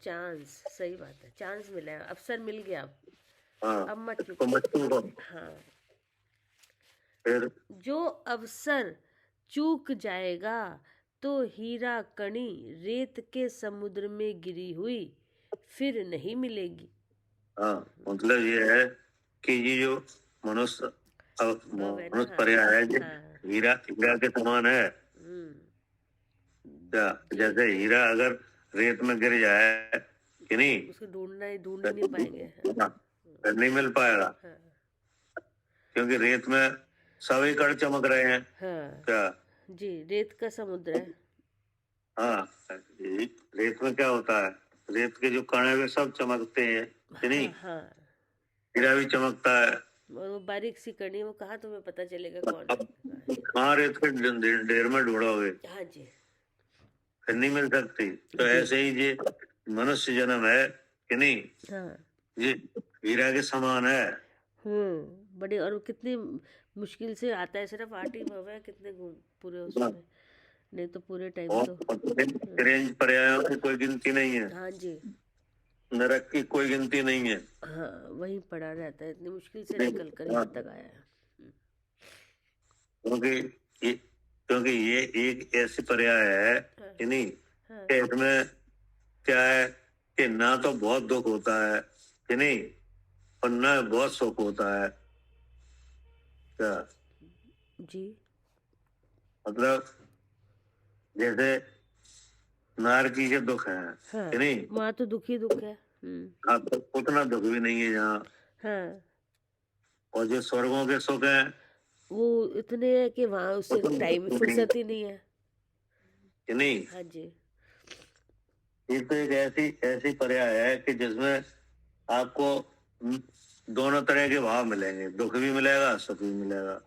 चांस, सही बात है, चांस मिला है, अवसर मिल गया अब। हाँ, अब मत इसको चूक। मत चूको। हाँ, फिर जो अवसर चूक जाएगा तो हीरा कणी रेत के समुद्र में गिरी हुई फिर नहीं मिलेगी। हाँ, मतलब ये है कि ये जो मनुष्य मनुष्य पर्याय है, ये हीरा हीरा के समान है। क्या जैसे हीरा अगर रेत में गिर जाए कि नहीं, उसको ढूंढ ही नहीं पाएंगे। फिर नहीं मिल पाएगा, क्योंकि रेत में सभी कण चमक रहे हैं। क्या जी, रेत का समुद्र है। हाँ, रेत में क्या होता है, रेत के जो कण है वे सब चमकते हैं कि नहीं? हीरा भी चमकता है। और वो बारीक सी कणी, वो कहाँ तुम्हें पता चलेगा कौन अब कहाँ रेत के ढेर में ढूंढोगे? हाँ जी, फिर नहीं मिल सकती। तो ऐसे ही ये मनुष्य जन्म है कि नहीं, ये हीरा के समान है। बड़े, और कितनी मुश्किल से आता है, सिर्फ 8 ही भव है, कितने पूरे उसमें, नहीं तो पूरे टाइम तो रेंज पर्यायों की कोई गिनती नहीं है। हाँ जी, नरक की कोई गिनती नहीं है। हाँ, वहीं पड़ा रहता है, इतनी मुश्किल से निकल कर यहाँ तक आया है। क्योंकि ये एक ऐसी पर्याय है हाँ, कि नहीं, हाँ, कि इसमें क्या है कि ना तो बहुत दुख होता है कि नहीं, और ना बहुत सुख होता है। क्या जी, मतलब जैसे नारकी के दुख है हाँ, कि नहीं, वहाँ तो दुख ही दुख है। आपको उतना दुख भी नहीं है यहाँ। हाँ, और जो स्वर्गों के सुख है वो इतने हैं कि वहाँ उससे टाइम फुर्सत ही नहीं है। कि नहीं, हाँ जी, ये तो एक ऐसी ऐसी पर्याय है कि जिसमें आपको दोनों तरह के भाव मिलेंगे, दुख भी मिलेगा सुख भी मिलेगा।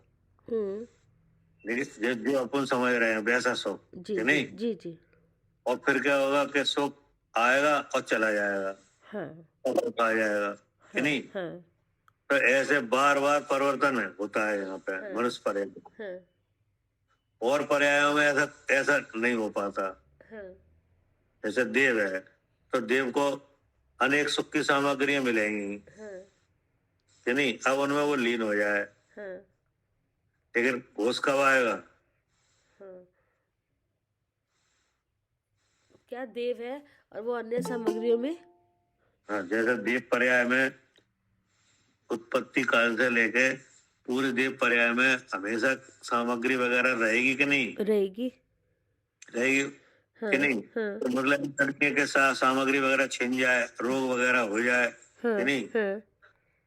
लेकिन जो अपन समझ रहे हैं वैसा सुख जी, कि जी, नहीं। जी, जी, और फिर क्या होगा कि सुख आएगा और चला जाएगा हाँ, और दुख आ जाएगा कि हाँ, नहीं। हाँ, तो ऐसे बार बार परिवर्तन होता है यहाँ पे हाँ, मनुष्य पर्याय। हाँ, और पर्यायों में ऐसा ऐसा नहीं हो पाता। हाँ, जैसे देव है तो देव को अनेक सुख की सामग्रियां मिलेंगी हाँ, कि नहीं, अब उनमें वो लीन हो जाए। हाँ, लेकिन होश कब आएगा? हाँ, क्या देव है और वो अन्य सामग्रियों में। हाँ, जैसे देव पर्याय में उत्पत्ति काल से लेके पूरे देव पर्याय में हमेशा सामग्री वगैरह रहेगी कि नहीं रहेगी। रहेगी हाँ, कि नहीं। हाँ, तो मतलब तरीके के साथ सामग्री वगैरह छिन जाए, रोग वगैरह हो जाए हाँ, कि नहीं, हाँ,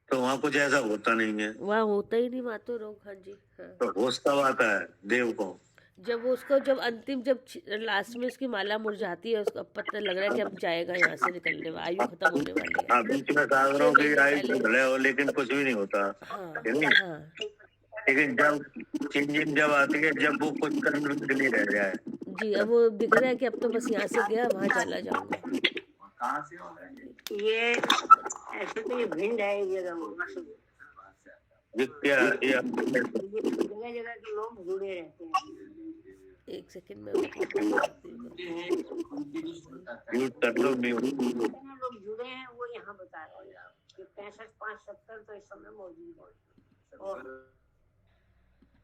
तो वहां कुछ ऐसा होता नहीं है। वहाँ होता ही नहीं, वहाँ तो रोग। हाँ जी, हाँ, तो होश कब आता है देव को? जब वो उसको जब अंतिम जब लास्ट में उसकी माला मुरझाती है, उसको अब पता लग रहा है कि अब जाएगा यहाँ से, निकलने वाला, आयु खत्म होने वाली है। हाँ, बीच में सागरों 6 की महीने आयु पहले। भले हो लेकिन कुछ भी नहीं होता हाँ, कि नहीं। हाँ, लेकिन जब चेंजिंग जब आती है, जब वो कुछ करने के लिए रह जाए, जी, अब वो दिख रहा है कि अब तो बस यहाँ से गया वहाँ चला जाऊंगा। ये ऐसे तो ये भिंड है ये ये क्या ये जगह जगह के लोग जुड़े रहते हैं। एक सेकंड में उसको यूज कर लो म्यूट। जितने लोग जुड़े हैं वो यहाँ बता रहे हैं कि 65 5 70 तो इस समय मौजूद है। और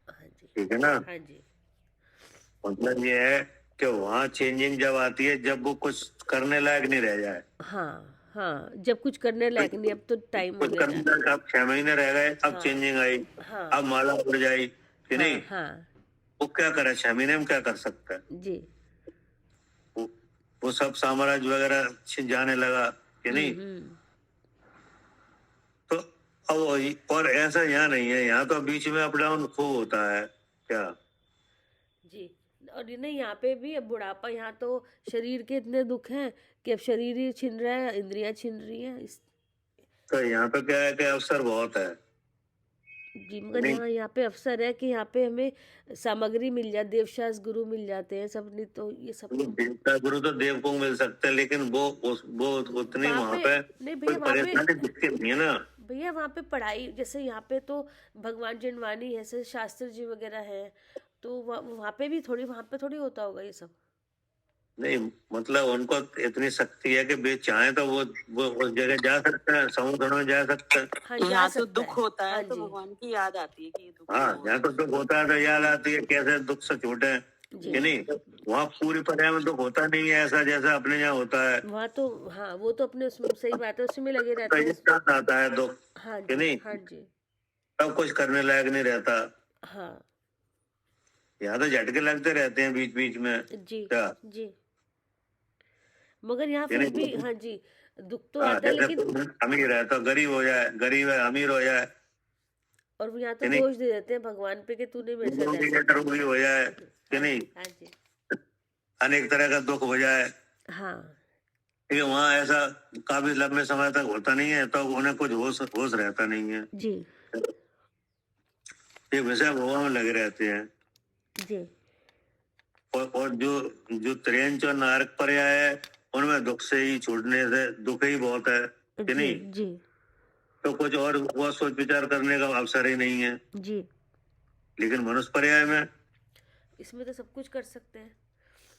हाँ जी, ठीक है ना। हाँ जी, मतलब ये है कि वहाँ चेंजिंग जब आती है जब वो कुछ करने लायक नहीं रह जाए। हाँ, हाँ, जब कुछ करने लायक नहीं, अब तो टाइम हो कुछ गया करने जाने लायक, अब 6 महीने रह गए, अब हाँ, चेंजिंग आई, हाँ, अब माला उड़ जाई कि हाँ, नहीं। हाँ, वो क्या करे 6 महीने में, क्या कर सकता है? जी, वो, वो सब साम्राज्य वगैरह छिन जाने लगा कि नहीं। तो अब और ऐसा यहाँ नहीं है, यहाँ तो बीच में अप डाउन खूब होता है क्या। जी, और ये नहीं, यहाँ पे भी अब बुढ़ापा, यहाँ तो शरीर के इतने दुख हैं कि अब शरीर ही छिन रहा है, इंद्रियां छिन रही हैं इस। तो यहाँ पे क्या है कि अवसर बहुत है जी, मगर नहीं। यहाँ पे अवसर है कि यहाँ पे हमें सामग्री मिल जाए, देवशास्त्र गुरु मिल जाते हैं सब, नहीं तो ये सब तो देवता गुरु तो देव को मिल सकते हैं, लेकिन वो उतनी वहाँ वहां पे पे नहीं कोई भैया, वहाँ पे परेशानी दिखती नहीं है ना। भैया वहाँ पे पढ़ाई, जैसे यहाँ पे तो भगवान जिनवानी है, ऐसे शास्त्र जी वगैरह हैं, तो वहाँ पे भी थोड़ी, वहाँ पे थोड़ी होता होगा ये सब। नहीं मतलब उनको इतनी शक्ति है कि वे चाहे तो वो उस जगह जा सकते हैं, समुद्र में जा सकते हैं। हाँ, जा यहाँ तो सकता दुख है। होता हाँ है तो जी, भगवान की याद आती है कि ये दुख हाँ, हुआ। यहाँ तो दुख होता है तो याद आती है कैसे दुख से छूटे जी, कि नहीं। वहाँ पूरी पर्याय में दुख होता नहीं है ऐसा जैसा अपने यहाँ होता है। वहाँ तो हाँ, वो तो अपने उसमें सही बात है, उसी में लगे तो रहते ये हैं। साथ आता है दुख हाँ कि जी, नहीं, हाँ जी, सब कुछ करने लायक नहीं रहता। हाँ यहाँ तो झटके लगते रहते हैं बीच बीच में जी, क्या जी, मगर यहाँ कि फिर भी नहीं। हाँ जी, दुख तो हाँ, आता है, जैसे लेकिन कोई अमीर है तो गरीब हो जाए, गरीब है अमीर हो जाए और वो यहाँ तो कि नहीं। दोष दे देते हैं भगवान पे कि तूने मेरे साथ रोगी ऐसा है, किया। रोगी हो जाए कि हाँ नहीं, जी, हाँ जी, अनेक तरह का दुख हो जाए। हाँ क्योंकि वहाँ ऐसा काफी लंबे समय तक होता नहीं है, तो उन्हें कुछ होश होश रहता नहीं है। जी, ये विषय भोगों में लगे रहते हैं। जी, और जो जो त्रेंच और नारक पर्याय है उनमें दुख से ही छूटने से दुख ही बहुत है कि जी, नहीं। जी, तो कुछ और वो सोच विचार करने का अवसर ही नहीं है। जी, लेकिन मनुष्य पर्याय में इसमें तो सब कुछ कर सकते हैं।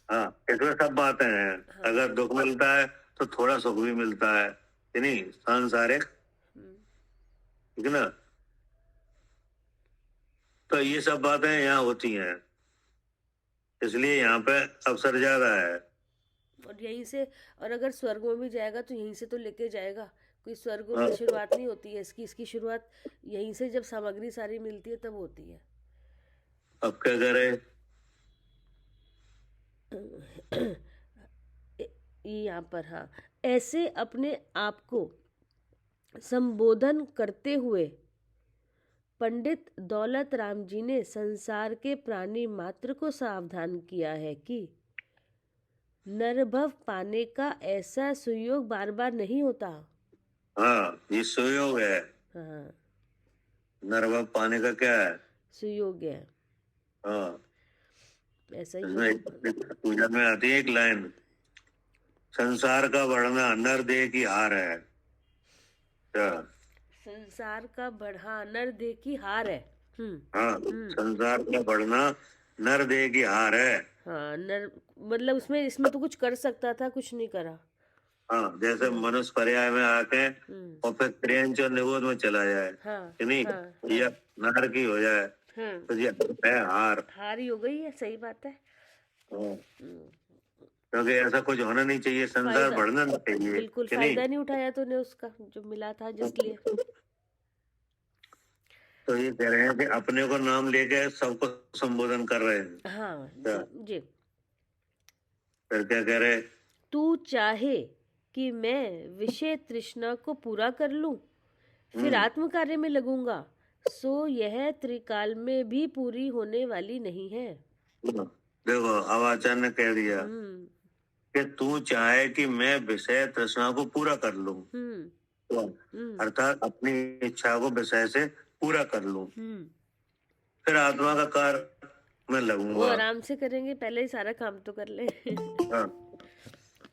हाँ, इसमें सब बातें हैं। हाँ, अगर दुख मिलता है तो थोड़ा सुख भी मिलता है कि नहीं, सांसारिक, हम्म, ठीक है ना। तो ये सब बातें यहाँ होती हैं, इसलिए यहाँ पे अवसर ज्यादा है। और यहीं से, और अगर स्वर्ग में भी जाएगा तो यहीं से तो लेके जाएगा। कोई स्वर्ग हाँ। में शुरुआत नहीं होती है इसकी शुरुआत यहीं से, जब सामग्री सारी मिलती है तब होती है। अब क्या करे, यहाँ पर, हाँ, ऐसे अपने आप को संबोधन करते हुए पंडित दौलत राम जी ने संसार के प्राणी मात्र को सावधान किया है कि नरभव पाने का ऐसा सुयोग बार बार नहीं होता। हाँ ये सुयोग है, हाँ, नरवा पाने का क्या है, सुयोग है, हाँ। ऐसा ही इसमें योग। पूजा में आती है एक लाइन, संसार का बढ़ना नर देह की हार है, क्या, संसार का बढ़ा नर देह की हार है। हाँ, संसार का बढ़ना नर देह की हार है। हाँ, नर मतलब उसमें, इसमें तो कुछ कर सकता था, कुछ नहीं करा। हाँ, जैसे मनुष्य पर्याय में आके और फिर क्रियंच और निबोध में चला जाए, हाँ, कि नहीं, हाँ, या नर की हो जाए, हाँ, तो ये है हार। हार ही हो गई है, सही बात है। हाँ, क्योंकि ऐसा कुछ होना नहीं चाहिए, संसार फायदा, बढ़ना नहीं चाहिए, बिल्कुल कि नहीं। फायदा नहीं उठाया तूने उसका जो मिला था जिसलिए। तो ये कह रहे हैं कि अपने को नाम लेके सबको संबोधन कर रहे हैं। हाँ क्या? जी। फिर क्या कह रहे, तू चाहे कि मैं विषय तृष्णा को पूरा कर लूं, फिर आत्म कार्य में लगूंगा, सो यह त्रिकाल में भी पूरी होने वाली नहीं है। देखो अब आचार्य ने कह दिया हम्म, कि तू चाहे कि मैं विषय तृष्णा को पूरा कर लूं, अर्थात अपनी इच्छा को विषय से पूरा कर लूं, फिर आत्मा का कार्य में वो लगूंगा। आराम से करेंगे, पहले ही सारा काम तो कर ले। हाँ,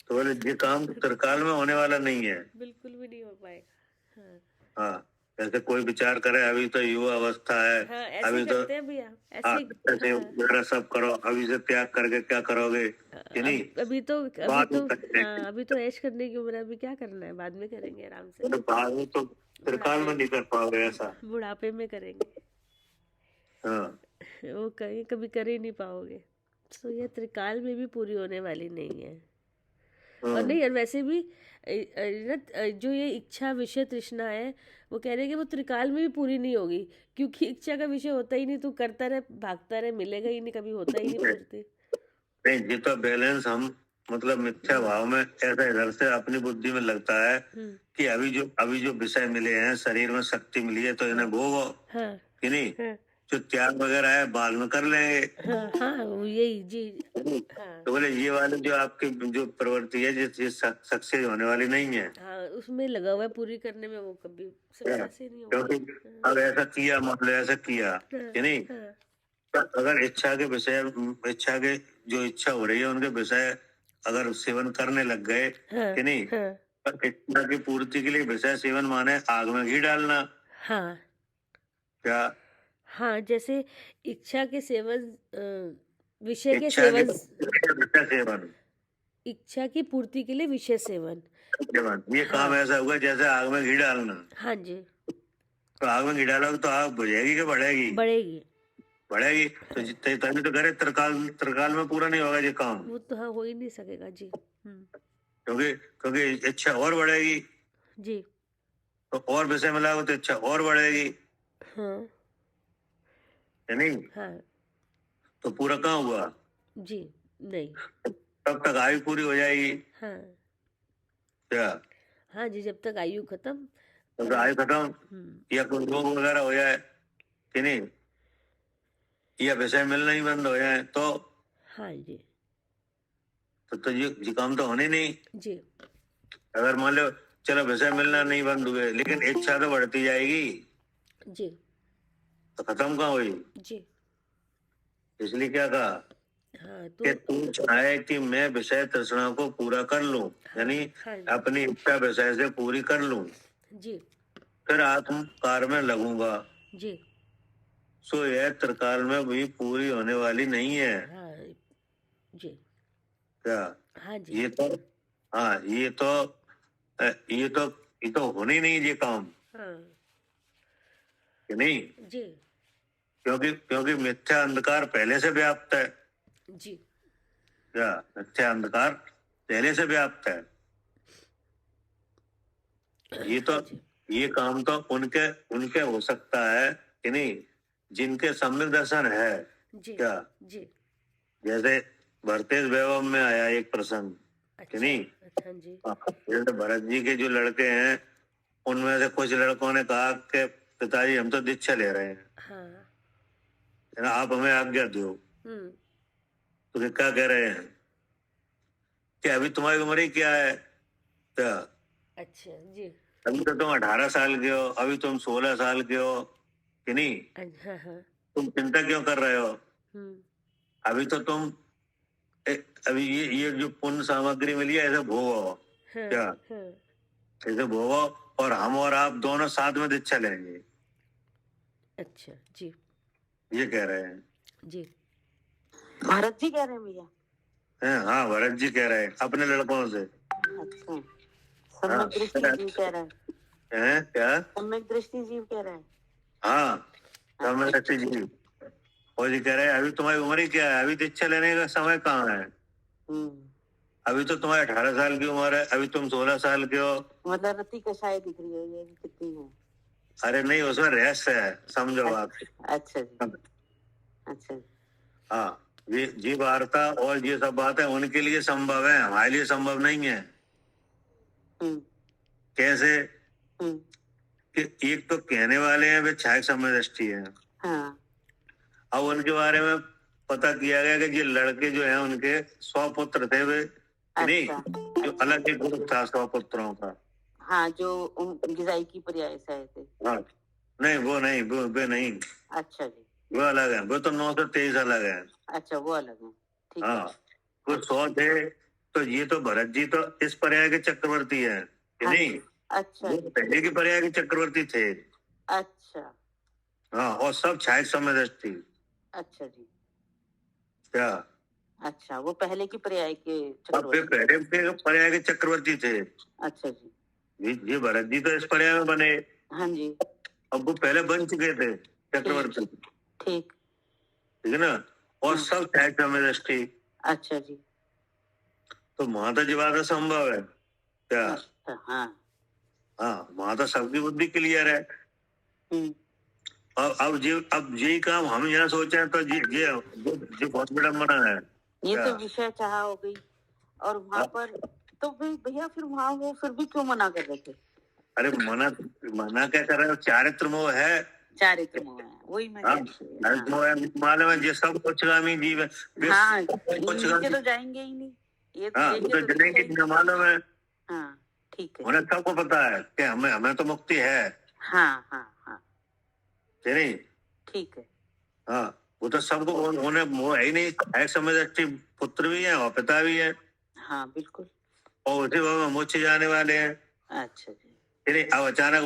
तो बोले ये काम त्रिकाल में होने वाला नहीं है, बिल्कुल भी नहीं हो पाएगा। हाँ, हाँ, जैसे कोई विचार करे अभी तो युवा अवस्था है, हाँ, ऐसे अभी तो करते हैं भैया, हाँ, ऐसे। ऐसे हाँ, वगैरह सब करो, अभी से त्याग करके क्या करोगे, कि नहीं, अभी तो बाद में करेंगे। हाँ, अभी तो ऐश करने की उम्र है, अभी क्या करना है, बाद में करेंगे आराम से, तो बाद में तो त्रिकाल में नहीं कर पाओगे ऐसा। बुढ़ापे में करेंगे। हाँ, वो कहीं कभी कर ही नहीं पाओगे, तो ये त्रिकाल में भी पूरी होने वाली नहीं है। और नहीं, और वैसे भी जो ये इच्छा विषय तृष्णा है, वो कह रहे हैं कि वो त्रिकाल में भी पूरी नहीं होगी, क्योंकि इच्छा का विषय होता ही नहीं, तू करता रहे भागता रहे, मिलेगा ही नहीं, कभी होता ही नहीं पूर्ति। नहीं जितना बैलेंस हम मतलब मिथ्या भाव में ऐसा इधर से अपनी बुद्धि में लगता है कि अभी जो विषय मिले हैं, शरीर में शक्ति मिली है तो इन्हें भोगो, हाँ, कि नहीं, हाँ, जो त्याग वगैरह है बाद में कर लेंगे। हाँ, हाँ, वो यही जी। हाँ, तो बोले ये वाली जो आपकी जो प्रवृत्ति है ये सक्सेस होने वाली नहीं है। हाँ, उसमें लगा हुआ है पूरी करने में, वो कभी सक्सेस ही नहीं होगा। क्योंकि अब ऐसा किया, मतलब ऐसा किया, कि नहीं, हाँ, तो अगर इच्छा के जो इच्छा हो रही है उनके विषय अगर सेवन करने लग गए, हाँ, कि नहीं, हाँ, पर इच्छा की पूर्ति के लिए विषय सेवन माने आग में घी डालना, हाँ, क्या, हाँ, जैसे इच्छा के सेवन, विषय के इच्छा के सेवन, विषय सेवन, इच्छा की पूर्ति के लिए विषय सेवन। ये काम ऐसा हुआ जैसे आग में घी डालना। हाँ जी, तो आग में घी डालोगे तो आग बुझेगी कि बढ़ेगी? बढ़ेगी। बढ़ेगी, तो जितने तभी तो करे त्रिकाल में पूरा नहीं होगा ये काम, वो तो हाँ, हो ही नहीं सकेगा जी। क्योंकि इच्छा और बढ़ेगी, जी, तो और विषय मिलाओगे तो इच्छा और बढ़ेगी, हाँ, है नहीं, हाँ, तो पूरा कहाँ हुआ? जी, नहीं, तब तक आयु पूरी हो जाएगी, हाँ, क्या, हाँ जी, जब तक आयु खत्म। तो आयु खत्म या कोई रोग वगैरह हो जाए, कि नहीं, या विषय मिलना ही बंद हो जाए तो हाँ जी, ये काम तो होने नहीं। जी, अगर मान लो चलो विषय मिलना नहीं बंद हुए, लेकिन इच्छा तो बढ़ती जाएगी, जी, तो खत्म कहाँ हुई? जी, इसलिए क्या कहा हाँ, कि तो तू चाहे कि मैं विषय तृष्णा को पूरा कर लूं, यानी हाँ जी, अपनी इच्छा विषय से पूरी कर लूं, जी, फिर आत्म कार्य में लगूंगा, जी, सो यह त्रिकाल में भी पूरी होने वाली नहीं है। हाँ जी, क्या, हाँ जी, ये तो हाँ ये तो ये तो होने ही नहीं ये काम, हाँ कि नहीं? जी क्योंकि मिथ्या अंधकार पहले से व्याप्त है। जी क्या मिथ्या अंधकार पहले से व्याप्त है। ये तो हाँ जी ये काम तो उनके उनके हो सकता है कि नहीं, जिनके सम्यक दर्शन है। जी क्या जी जैसे भरतेश वैभव में आया एक प्रसंग, कि अच्छा नहीं? हाँ जी जैसे भरत जी के जो लड़के हैं, उनमें से कुछ लड़कों ने कहा कि पिताजी हम तो दीक्षा ले रहे हैं, हाँ है ना, आप हमें आज्ञा दो। तो वे क्या कह रहे हैं कि अभी तुम्हारी उम्र ही क्या है? क्या अच्छा जी अभी तो तुम 18 साल के हो, अभी तुम 16 साल के हो, कि नहीं? हाँ हाँ तुम चिंता क्यों कर रहे हो? अभी तो तुम अभी ये जो पुण्य सामग्री मिली है, ऐसे भोगो। हाँ क्या हाँ ऐसे भोगो, और हम और आप दोनों साथ में दीक्षा लेंगे, अच्छा जी ये कह रहे हैं। जी भारत जी कह रहे हैं भैया? हाँ, भरत जी कह रहे हैं अपने लड़कों से। अच्छा, सम्यक दृष्टि जीव कह रहा है। क्या? सम्यक दृष्टि जीव कह रहा है। हाँ, सम्यक दृष्टि जी। और जी कह रहे हैं अभी तुम्हारी उम्र ही क्या है? अभी दीक्षा लेने का समय कहाँ है? अभी तो तुम्हारे 18 साल की उम्र है, अभी तुम 16 साल के हो। मतलब रति कषाय दिख रही है ये कितनी है? अरे नहीं, उसमें रहस्य है, समझो बात। अच्छा जी अच्छा जी हाँ, ये वार्ता और ये सब बातें उनके लिए संभव है, हमारे लिए संभव नहीं है। कैसे? कि एक तो कहने वाले हैं वे छाया समदृष्टि है। हाँ अब उनके बारे में पता किया गया कि ये लड़के जो हैं उनके 100 पुत्र थे वे, नहीं, जो अलग एक ग्रुप था 100 पुत्रों का। हाँ, जो गिजाई की पर्याय से आए थे। हाँ, नहीं वो नहीं, वो नहीं। अच्छा जी, वो अलग है, वो तो 923 अलग है। अच्छा, वो अलग है, ठीक है। हाँ, वो 100 थे, तो ये तो भरत जी तो इस पर्याय के चक्रवर्ती है, कि नहीं? अच्छा वो पहले के पर्याय के चक्रवर्ती थे। अच्छा हाँ, और सब छाया समदृष्टि। अच्छा जी क्या? अच्छा, वो पहले की पर्याय के अब वे पहले के पर्याय के चक्रवर्ती थे। अच्छा जी ये भरत जी तो इस पर्याय में बने। हाँ जी अब वो पहले बन चुके थे चक्रवर्ती, ठीक ठीक है ना? और सब छाया समदृष्टि। अच्छा जी तो माता जी बात संभव है क्या? हाँ हाँ, माता सबकी बुद्धि क्लियर है। और अब यही काम हम यहाँ सोचे तो ये बहुत विडम्बना है। ये तो विषय चाह हो गई। और वहाँ पर तो भैया फिर वहाँ वो फिर भी क्यों मना कर रहे थे? अरे मना क्या कर रहे हो? चारित्र मोह है, चारित्र मोह है, वही मैं मालूम है, ये सब कुछगामी जीव है। हाँ, नीचे तो जाएंगे ही नहीं, ये हाँ, तो जनेंगे, मालूम है। हाँ ठीक है, उन्हें सबको पता है कि हमें तो मुक्ति है। हाँ हाँ हाँ नहीं, ठीक है। हाँ, वो तो सबको, उन्हें मोह है ही नहीं। एक समझ पुत्र भी है और पिता भी है। हाँ बिल्कुल। और उसी वो मोक्ष जाने वाले हैं। अच्छा जी नहीं, अब अचानक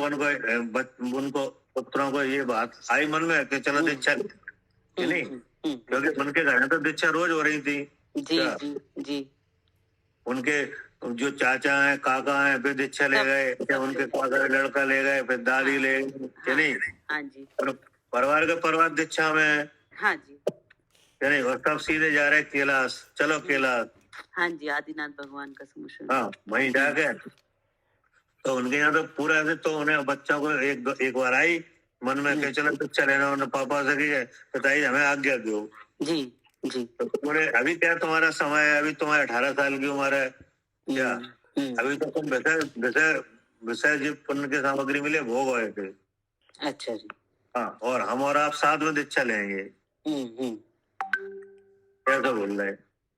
उनको पुत्रों को ये बात आई मन में कि चलो दीक्षा, नहीं, क्योंकि उनके घर में तो दीक्षा रोज हो रही थी। जी जी जी उनके जो चाचा हैं, काका हैं, फिर दीक्षा ले गए, उनके काका लड़का ले गए, फिर दादी ले गए, नहीं? हाँ जी, परिवार का परिवार दीक्षा में है। हाँ जी, नहीं, और सब सीधे जा रहे कैलाश, चलो कैलाश। हाँ जी, आदिनाथ भगवान का समुशन। हाँ, वहीं जाके तो उनके यहाँ तो पूरा से, तो उन्हें बच्चों को एक बार आई मन में कि चलो दीक्षा लेना, उन्होंने पापा से की बताइए हमें आज्ञा दो। जी जी, तो बोले अभी क्या तुम्हारा समय है? अभी तुम्हारे 18 साल की उम्र है क्या? अभी तो तुम विषय जो पुण्य की सामग्री मिले भोग गए थे। अच्छा जी हाँ, और हम और आप साथ में दीक्षा लेंगे, ऐसा बोल रहे।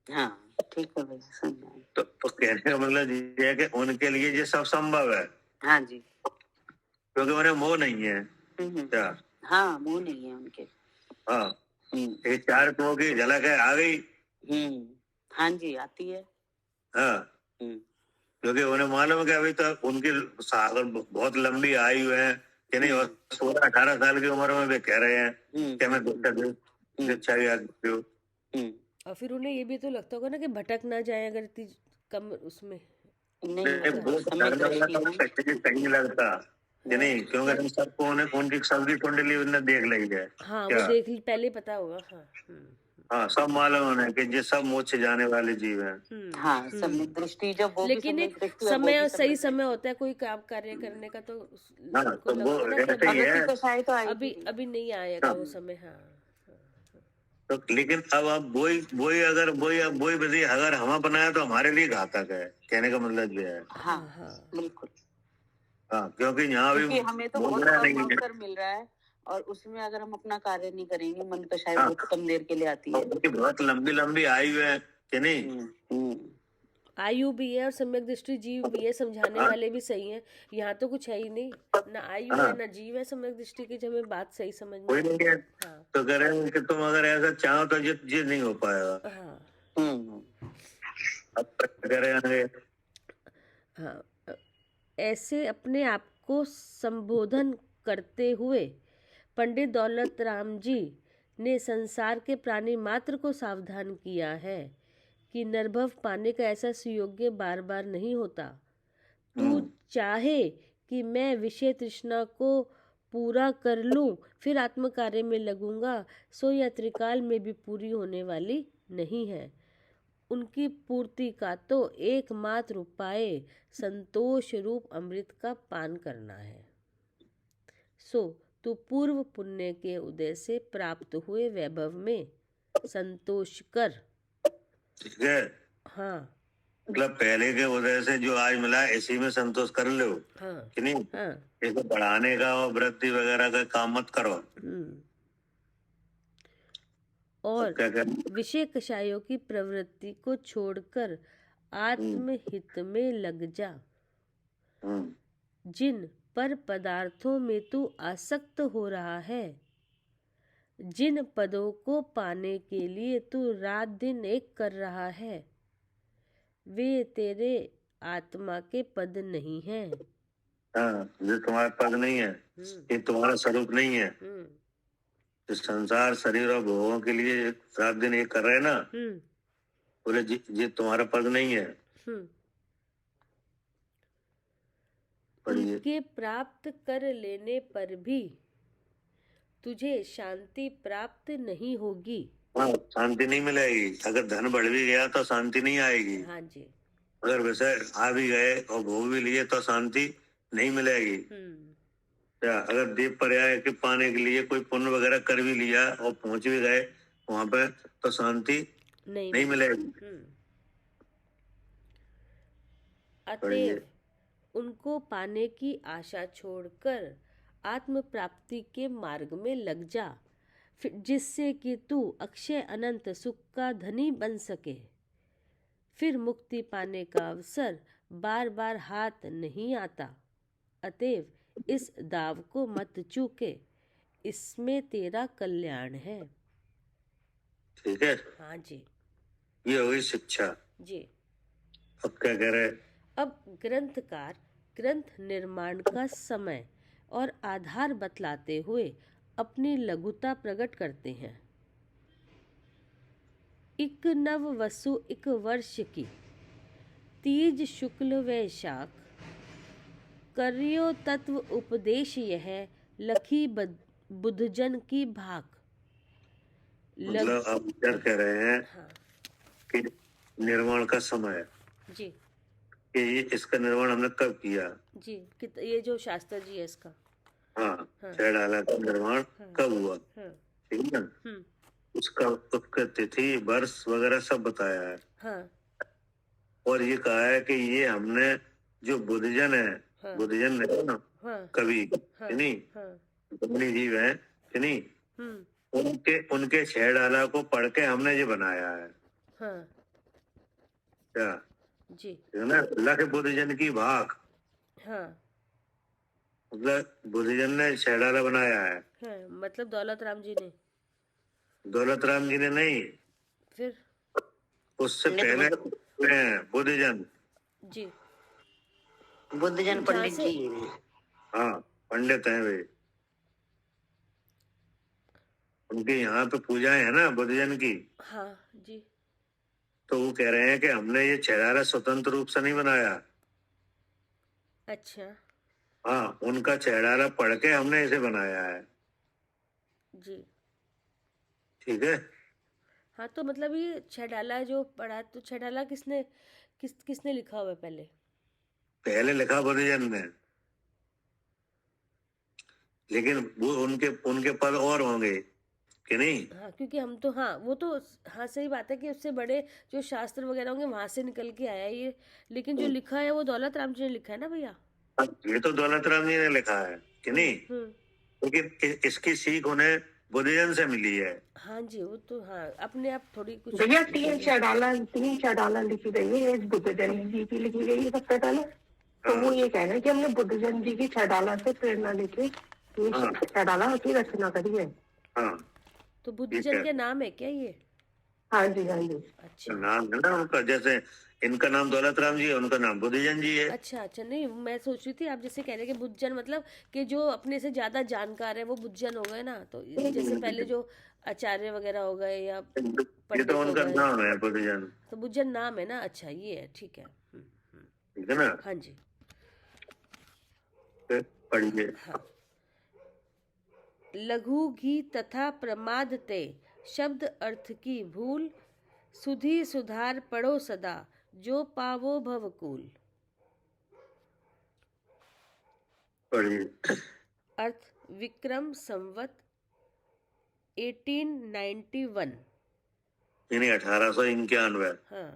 हाँ ठीक है भैया, तो कहने का मतलब ये है कि उनके लिए ये सब संभव है। हाँ जी, क्योंकि उन्हें मोह नहीं है क्या? हाँ, मोह नहीं है उनके। हाँ, ये चार मोह की झलक है, आ गई। हाँ जी, आती है। हाँ, क्योंकि उन्हें मालूम है कि अभी तक उनकी सागर बहुत लंबी आयु है, कि नहीं? और 16-18 साल की उम्र में वे कह रहे हैं कि मैं दीक्षा और फिर उन्हें ये भी तो लगता होगा ना कि भटक ना जाए अगर इतनी कम उसमें नहीं वो सम्यक धर्म वाला दृष्टि तो में सही नहीं लगता कि नहीं, क्योंकि हम सबको उनकी सबकी कुंडली उन्हें देख ली है हाँ वो क्या। देख पहले ही पता होगा। हाँ हाँ, सब मालूम उन्हें कि ये सब मोक्ष जाने वाले जीव हैं। हाँ सम्यक दृष्टि, जब वो भी लेकिन सम्यक एक दृष्टि और वो समय भी और सही सम्यक समय होता है कोई काम कार्य करने का, तो हाँ, उनको तो वो लगता ना कि ऐसे ही अभी है। कषाय तो आएगी अभी नहीं। अभी नहीं आएगा हाँ। वो समय। हाँ तो लेकिन अब वही विधि अगर हम अपनाए तो हमारे लिए घातक है, कहने का मतलब ये है। हाँ बिल्कुल, हाँ, क्योंकि यहाँ भी क्योंकि हमें तो बहुत बोलना कम नहीं है। अवसर मिल रहा है, और उसमें अगर हम अपना कार्य नहीं करेंगे, मन कषाय हाँ। बहुत कम देर के लिए आती है। उनकी बहुत लंबी लंबी आयु है कि नहीं। आयु भी है और सम्यक दृष्टि जीव भी है, समझाने हाँ। वाले भी सही हैं। यहाँ तो कुछ है ही नहीं, ना आयु हाँ। है ना जीव है सम्यक दृष्टि की, जब हमें बात सही समझ में कोई नहीं है। हाँ तो कह रहे हैं कि तुम अगर ऐसा चाहो तो ये नहीं हो पाएगा। हाँ अब तक कह रहे हैं हाँ ऐसे अपने आप को संबोधन करते हुए पंडित दौलत राम जी ने संसार के प्राणी मात्र को सावधान किया है कि निर्भव पाने का ऐसा सुयोग्य बार बार नहीं होता। तू चाहे कि मैं विषय तृष्णा को पूरा कर लूं फिर आत्म कार्य में लगूंगा, सो यह त्रिकाल में भी पूरी होने वाली नहीं है। उनकी पूर्ति का तो एकमात्र उपाय संतोष रूप अमृत का पान करना है। सो तू पूर्व पुण्य के उदय से प्राप्त हुए वैभव में संतोष कर। ठीक है। हाँ मतलब पहले के उदय से जो आज मिला इसी में संतोष कर लो हाँ कि नहीं। हाँ इसको बढ़ाने का और वृद्धि वगैरह का काम मत करो। और क्या करें? विषय कषायों की प्रवृत्ति को छोड़कर आत्महित में लग जा। जिन पर पदार्थों में तू आसक्त हो रहा है, जिन पदों को पाने के लिए तू रात दिन एक कर रहा है, वे तेरे आत्मा के पद नहीं हैं। हाँ, ये तुम्हारा पद नहीं है, ये तुम्हारा स्वरूप नहीं है। जो संसार शरीर और भोगों के लिए रात दिन एक कर रहे हैं ना, बोले ये तुम्हारा पद नहीं है। उनके प्राप्त कर लेने पर भी तुझे शांति प्राप्त नहीं होगी। हाँ, शांति नहीं मिलेगी। अगर धन बढ़ भी गया तो शांति नहीं आएगी। हाँ जी। अगर वैसे आ भी गए और भोग भी लिए तो शांति नहीं मिलेगी। या अगर दीप पर्याय के पाने के लिए कोई पुण्य वगैरह कर भी लिया और पहुंच भी गए वहां पे तो शांति नहीं मिलेगी। अतएव उनको पाने की आशा छोड़कर आत्म प्राप्ति के मार्ग में लग जा, जिससे कि तू अक्षय अनंत सुख का धनी बन सके। फिर मुक्ति पाने का अवसर बार बार हाथ नहीं आता। अतएव इस दाव को मत चूके, इसमें तेरा कल्याण है। ठीक है। हाँ जी। ये हुई शिक्षा जी। अब क्या कह रहे? अब ग्रंथकार ग्रंथ निर्माण का समय और आधार बतलाते हुए अपनी लघुता प्रकट करते हैं। इक नव वसु इक वर्ष की तीज शुक्ल वैशाख, करियो तत्व उपदेश यह लखी बुधजन की भाक। मतलब आप क्या कह रहे हैं? हाँ कि निर्माण का समय जी, कि इसका निर्माण हमने कब किया जी, ये जो शास्त्र जी है इसका। हाँ, डाला का निर्माण कब हुआ, ठीक है ना। उसका तिथि वर्ष वगैरह सब बताया है। हाँ। और ये कहा है कि ये हमने जो बुद्धजन है, बुद्धजन है ना, कवि नहीं जीव है कि नहीं, उनके छह डाला को पढ़ के हमने ये बनाया है। क्या जी, है ना, लख बुद्धजन की भाग। मतलब बुद्धजन ने छह डाला बनाया है। मतलब दौलत राम जी ने, दौलत राम जी ने नहीं, फिर उससे पहले बुद्धजन जी, बुद्धजन पंडित जी। हाँ, पंडित हैं वे, उनके यहाँ पे पूजाएं है ना बुद्धजन की। हाँ जी। तो वो कह रहे हैं कि हमने ये छह डाला स्वतंत्र रूप से नहीं बनाया। अच्छा हाँ, उनका छेड़ाला पढ़ के हमने इसे बनाया है। जी। ठीक है। हाँ तो मतलब ये छेडाला जो पढ़ा, तो छेडाला किसने लिखा हुआ है पहले? पहले लिखा बुद्धजन ने, लेकिन वो उनके उनके पद और होंगे कि नहीं। हाँ क्योंकि हम तो, हाँ वो तो, हाँ सही बात है कि उससे बड़े जो शास्त्र वगैरह होंगे वहां से निकल के आया ये, लेकिन जो लिखा है वो दौलत राम जी ने लिखा है ना भैया। ये तो दौलत राम जी ने लिखा है कि नहीं, लेकिन इसकी सीख उन्हें बुद्धजन से मिली है। हाँ जी, वो तो हाँ अपने आप थोड़ी कुछ भैया तीन छड़ाला लिखी गई है, एक बुद्धजन जी की लिखी गई है सबसे पहले। तो वो ये कहना है कि हमने बुद्धजन जी की छड़ाला से प्रेरणा लेके ये छड़ाला की रचना करी है। हाँ, तो बुद्धजन के नाम है क्या ये? हाँ जी, हाँ जी। अच्छा नाम है ना उनका, जैसे इनका नाम दौलत राम जी है, उनका नाम बुद्धजन जी है। अच्छा अच्छा, नहीं मैं सोच रही थी आप जैसे कह रहे कि बुद्धजन मतलब कि जो अपने से ज्यादा जानकार है वो बुद्धजन हो गए ना, तो जैसे पहले जो आचार्य वगैरह हो गए या ये पंडित तो हो उनका गए, नाम है बुद्धजन। तो बुद्धजन नाम है ना। अच्छा ये है, ठीक है। ठीक है ना। हाँ जी। फिर पढ़िए। हाँ, लघु घी तथा प्रमाद ते शब्द अर्थ की भूल, सुधी सुधार पढ़ो सदा जो पावो भवकूल। पढ़िए। अर्थ, विक्रम संवत 1891, यानी 1891। हाँ,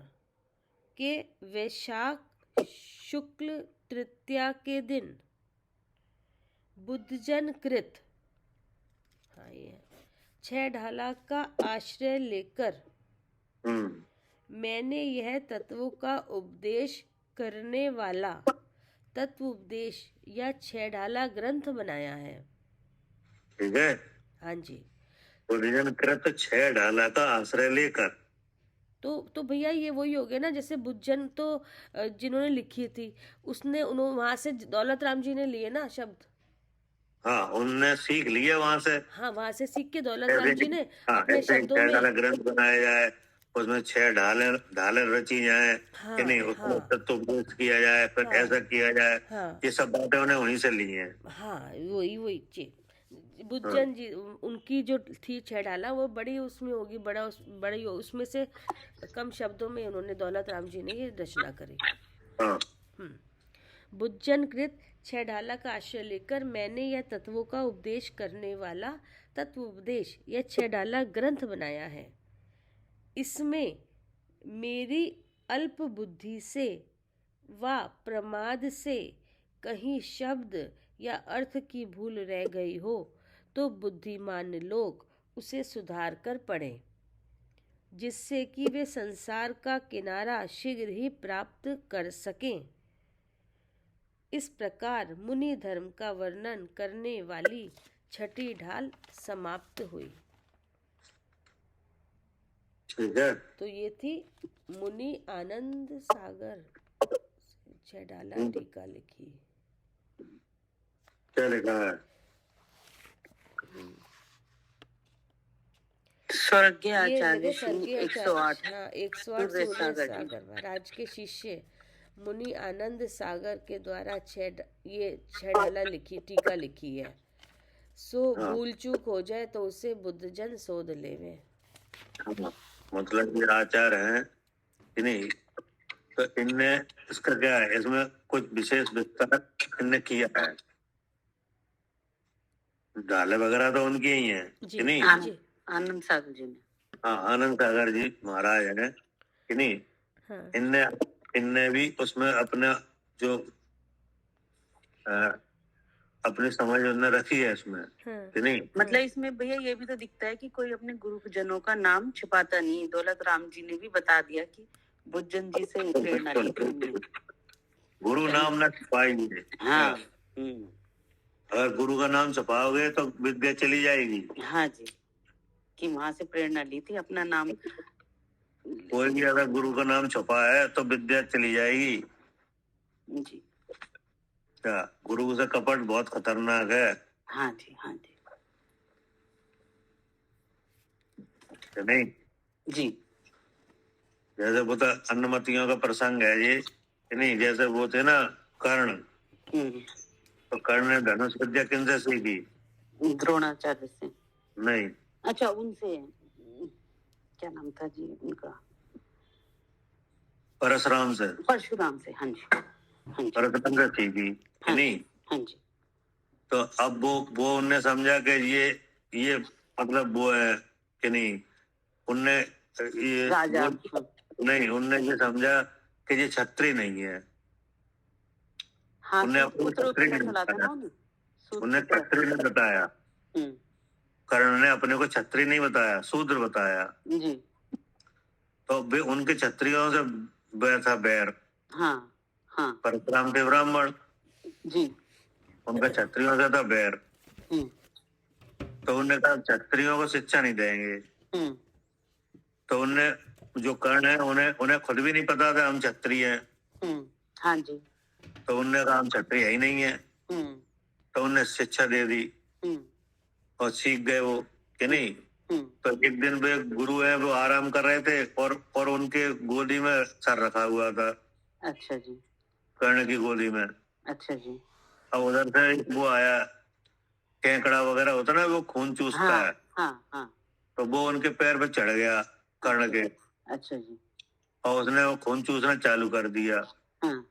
के वैशाख शुक्ल तृतीया के दिन बुद्धजन कृत, हाँ ये छह ढाला का आश्रय लेकर मैंने यह तत्वों का उपदेश करने वाला तत्व उपदेश या छह ढाला ग्रंथ बनाया है। ठीक है। हाँ जी। बुद्धजन कृत छह ढाला का आश्रय लेकर, तो भैया ये वही हो गया ना, जैसे बुद्धजन तो जिन्होंने लिखी थी उसने उन्होंने वहां से दौलत राम जी ने लिए ना शब्द। हाँ उनने सीख लिया वहां से। हाँ वहां से सीख के दौलत राम जी ने हाँ, अपने ऐसे शब्दों छह में, ढाला ग्रंथ बनाया जाए, उसमें छह ढाले ढाले रची जाए हाँ कि नहीं, उसमें हाँ तत्वोपदेश किया जाए, फिर हाँ ऐसा किया जाए। हाँ ये सब बातें उन्हें वहीं से ली हैं। हाँ वही वही चीज। हाँ, बुद्धजन जी उनकी जो थी छह ढाला वो बड़ी उसमें होगी, बड़ी उसमें से कम शब्दों में उन्होंने दौलत राम जी ने ये रचना करी। हाँ, बुद्धजन कृत छह ढाला का आश्रय लेकर मैंने यह तत्वों का उपदेश करने वाला तत्व उपदेश यह छह ढाला ग्रंथ बनाया है। इसमें मेरी अल्प बुद्धि से व प्रमाद से कहीं शब्द या अर्थ की भूल रह गई हो तो बुद्धिमान लोग उसे सुधार कर पढ़ें, जिससे कि वे संसार का किनारा शीघ्र ही प्राप्त कर सकें। इस प्रकार मुनि धर्म का वर्णन करने वाली छठी ढाल समाप्त हुई। ठीक है। तो ये थी मुनि आनंद सागर छह ढाला टीका लिखी। क्या लिखा है? स्वर्गीय ये आचार्य देखो श्री स्वर्गीय 108 हाँ 108 सूर्य सूर्य सागर जी। सागर महाराज के शिष्य मुनि आनंद सागर के द्वारा ये छह ढाला लिखी टीका लिखी है। सो हाँ। भूल चूक हो जाए तो उसे बुद्धजन शोध लेवे। हाँ, मतलब ये आचार है कि नहीं, तो इनने इसका क्या है, इसमें कुछ विशेष विस्तार इनने किया है। ढाले वगैरह तो उनकी ही हैं जी कि नहीं। जी आनंद सागर जी ने, हाँ, आनंद सागर जी महाराज है कि नहीं। हाँ इनने इनने भी उसमें अपना जो अपनी समझ उन्होंने रखी है इसमें हाँ कि नहीं। मतलब इसमें भैया ये भी तो दिखता है कि कोई अपने गुरुजनों का नाम छिपाता नहीं। दौलत राम जी ने भी बता दिया कि बुद्धजन जी से प्रेरणा ली थी हमने। गुरु नाम न छुपाएंगे। हाँ अगर गुरु का नाम छुपाओगे तो विद्या चली जाएगी। हाँ जी, कि वहां से प्रेरणा ली थी, अपना नाम। कोई भी अगर गुरु का नाम छुपा है तो विद्या चली जाएगी। जी क्या गुरु से कपट बहुत खतरनाक है। हाँ जी, हाँ जी नहीं जी। जैसे वो तो अन्नमतियों का प्रसंग है ये कि नहीं, जैसे वो थे ना कर्ण, तो कर्ण ने धनुष विद्या किनसे सीखी? द्रोणाचार्य से। नहीं, अच्छा, उनसे क्या नाम था जी उनका? परशुराम से। परशुराम से, हाँ जी, हाँ जी, परशुराम से सीखी कि हाँ, नहीं? हाँ जी। तो अब वो उनने समझा कि ये मतलब वो है कि नहीं, उनने ये राजा, नहीं, उनने ये समझा कि ये छत्री नहीं है। हाँ, उनने अपनी छत्री नहीं चला था बताया, ना उन्हें, उन्हें छत्री नहीं बताया। कर्ण ने अपने को छत्री नहीं बताया, शूद्र बताया जी। तो वे उनके क्षत्रियों से बैर था, बैर। हाँ, हाँ, परशुराम थे ब्राह्मण जी, उनका क्षत्रियों से था बैर। तो उन्होंने कहा क्षत्रियों को शिक्षा नहीं देंगे। तो उनने जो कर्ण है उन्हें खुद भी नहीं पता था हम क्षत्रिय हैं। हाँ जी। तो उनने कहा हम क्षत्रिय ही नहीं है। तो उन्हें शिक्षा दे दी और सीख गए वो कि नहीं। तो एक दिन वे गुरु है वो आराम कर रहे थे और उनके गोदी में सर रखा हुआ था। अच्छा जी। कर्ण की गोदी में। अच्छा जी। अब उधर से वो आया, केकड़ा वगैरह होता ना, वो खून चूसता है। हाँ, हाँ। तो वो उनके पैर पे चढ़ गया कर्ण के। अच्छा जी। और उसने वो खून चूसना चालू कर दिया। हाँ।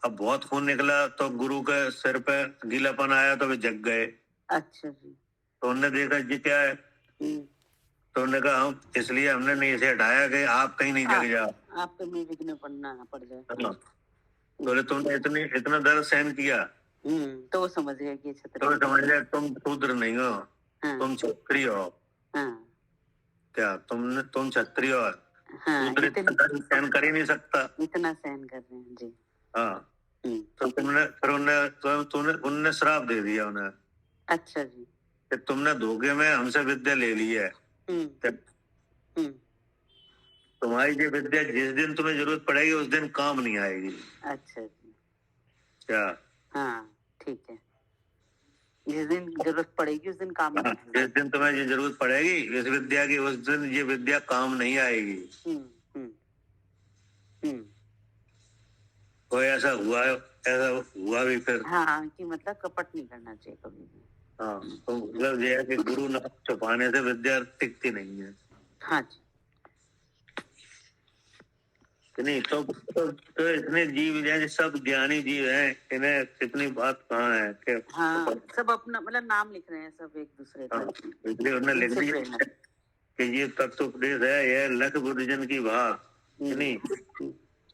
अब बहुत खून निकला तो गुरु के सिर पे गीलापन आया तो वे जग गए। अच्छा जी। तो उन्होंने देखा ये क्या है। तो उन्होंने कहा हम इसलिए हमने नहीं इसे हटाया कि आप कहीं नहीं जग जाओ, आपको में विघ्न पड़ना पड़ जाए। तो तुमने इतना दर्द सहन किया तो वो समझ गया कि तो समझ गया तुम शूद्र नहीं हो, तुम क्षत्रिय हो। क्या तुम क्षत्रिय हो? शूद्र इतना सहन कर ही नहीं सकता। इतना सहन कर रहे हैं जी। हाँ, तो फिर उनने श्राप दे दिया उन्हें। अच्छा जी। कि तुमने धोखे में हमसे विद्या ले ली है। तुम्हारी ये विद्या जिस दिन तुम्हें जरूरत पड़ेगी उस दिन काम नहीं आएगी। अच्छा जी। क्या? हाँ, ठीक है। जिस दिन जरूरत पड़ेगी उस दिन काम नहीं आएगी। जिस दिन तुम्हें ये जरूरत पड़ेगी इस विद्या की उस दिन ये विद्या काम नहीं आएगी। तो ऐसा हुआ भी फिर। हाँ, कि मतलब कपट नहीं करना चाहिए कभी भी। हाँ, तो मतलब ये है कि गुरु नाम छुपाने से विद्या टिकती नहीं है। हाँ जी। नहीं तो इतने जीव हैं, सब ज्ञानी जीव हैं, इन्हें इतनी बात कहाँ है कि हाँ, सब अपना मतलब नाम लिख रहे हैं सब एक दूसरे का। इसलिए उन्होंने लिख दिया कि ये तत्वोपदेश है, यह लख बुद्धजन की बात नहीं।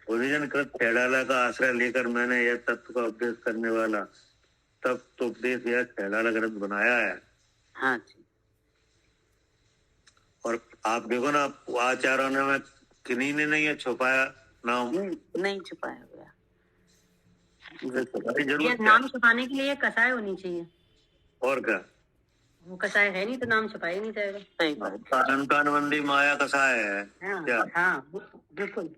बुद्धजन कृत खेड़ाला का आश्रय लेकर मैंने यह तत्व का उपदेश करने वाला तत्वोपदेश यह खेड़ाला ग्रंथ बनाया है। हाँ जी। और आप देखो ना, आचार्यों ने किन्हीं ने नहीं है छुपाया नाम। नहीं छुपाया गया। ये नाम छुपाने के लिए कसाय होनी चाहिए। और क्या? वो कसाय है नहीं तो नाम छुपाया नहीं जाएगा। सही बात। अनंतानवंदी माया कसाय है। क्या? हाँ, बिल्कुल।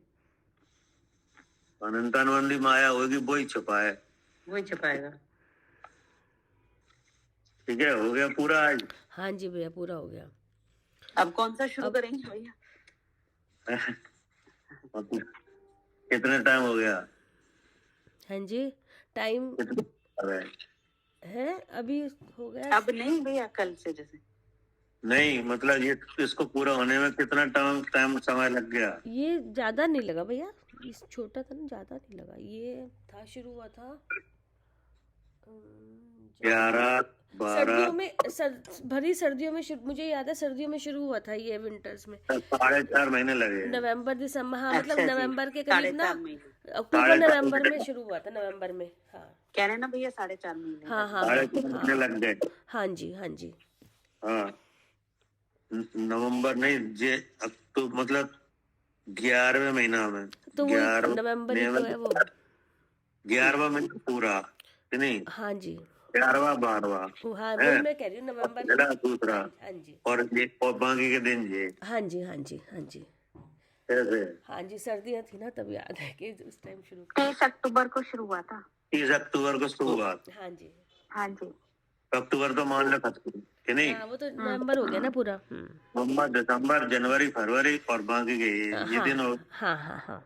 अनंतानवंदी माया होगी वही छुपाए, वही छुपाएगा। ठीक है, हो गया पूरा आज? हाँ जी भैया, पूरा हो गया। अब कौन सा शुरू करेंगे भैया? कितने टाइम हो गया? हाँ जी, टाइम है अभी हो गया। अब नहीं भैया, कल से जैसे नहीं, मतलब ये इसको पूरा होने में कितना टाइम समय लग गया? ये ज्यादा नहीं लगा भैया, इस छोटा था ना, ज्यादा नहीं लगा। ये था शुरू हुआ था 11 12 सर्दियों में, भरी सर्दियों में मुझे याद है सर्दियों में शुरू हुआ था ये, विंटर्स में 4.5 महीने लगे। नवंबर दिसंबर, हाँ मतलब अच्छा नवंबर के करीब ना, 4.5 महीने। अक्टूबर नवंबर में शुरू हुआ था, नवंबर में। हाँ, कह रहे ना भैया 4.5 महीने। हाँ हाँ 4.5 महीने लग गए। हाँ जी, हाँ जी। हाँ, नवंबर नहीं, ये अक्टूबर मतलब 11वें महीना में, तो वो नवंबर ही तो है वो। 11वां महीना पूरा नहीं। हाँ जी, 11वां 12वां। हाँ वही मैं कह रही हूँ, नवंबर दूसरा। हाँ जी, और बाकी के दिन ये। हाँ जी, हाँ जी, हाँ जी, कैसे? हाँ जी, सर्दियाँ थी ना तब याद है कि उस टाइम शुरू 30 अक्टूबर को शुरू हुआ था। 30 अक्टूबर को शुरुआत। हाँ जी, हाँ जी। अक्टूबर तो मान लो खत्म कि नहीं? हाँ वो तो नवंबर हो गया ना पूरा। नवंबर दिसंबर जनवरी फरवरी और बाकी के ये दिन हो। हाँ हाँ हाँ।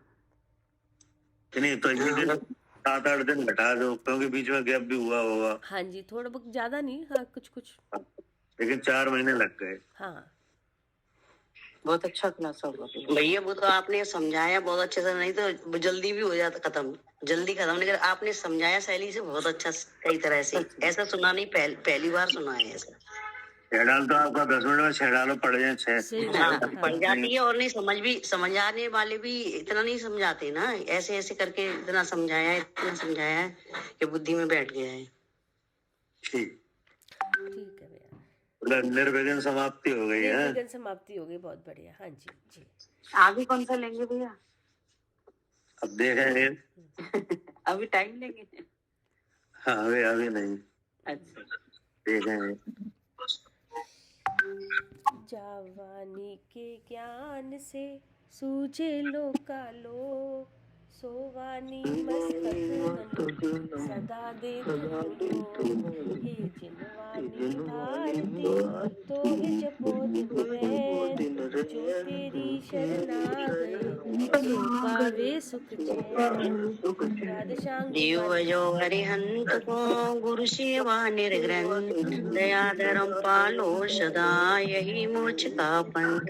कि नहीं? तो ये दिन 7-8 दिन घटा दो, क्योंकि बीच में गैप भी हुआ होगा, हाँ जी, थोड़ा बहुत, ज़्यादा नहीं, हाँ कुछ कुछ। लेकिन 4 महीने लग गए। हाँ बहुत अच्छा खुलासा हुआ भैया। वो तो आपने समझाया बहुत अच्छे से, नहीं तो जल्दी भी हो जाता खत्म, जल्दी खत्म, लेकिन आपने समझाया शैली से बहुत अच्छा, कई तरह से। ऐसा सुना नहीं, पहली बार सुना है ऐसा। छह तो आपका 10 मिनट में 6 डालो पड़ जाए, 6 सही हाँ, बात है, पड़ हाँ। जाती है। और नहीं समझाने वाले भी इतना नहीं समझाते ना, ऐसे ऐसे करके इतना समझाया है कि बुद्धि में बैठ गया है। ठीक ठीक है भैया, निर्विघ्न समाप्ति हो गई है। निर्विघ्न समाप्ति हो गई, बहुत बढ़िया। हाँ जी जी। आगे कौन सा लेंगे भैया? अब देखेंगे। अभी टाइम लेंगे? हाँ, अभी नहीं, अच्छा, देखेंगे। जवानी के ज्ञान से सूझे लोकालो, सोवानी मस्तक ननु सदा देखो, हे जिनवानी भारती तो हे जपो दिन रैन, जो तेरी शरणा गए सो पावे सुख चैन। राधेश्याम जी जीव जो हरिहंत को गुरु सेवा निर्ग्रंथ, दया धर्म पालो सदा, यही मोक्ष का पंथ,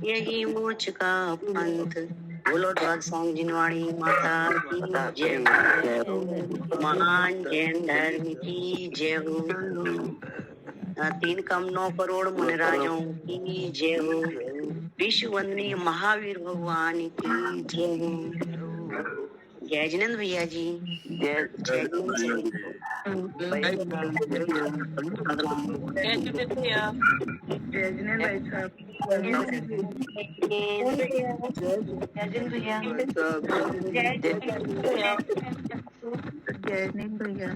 यही मोक्ष का पंथ। बोलो राधेश्याम जिनवाणी माता की जय हो, महान जैन धर्म की जय हो, 3 कम 9 करोड़ मुनिराजों की जय हो, विश्व वंदनीय महावीर भगवान की जय हो। जय जिनेंद्र भैया जी। जय भैया।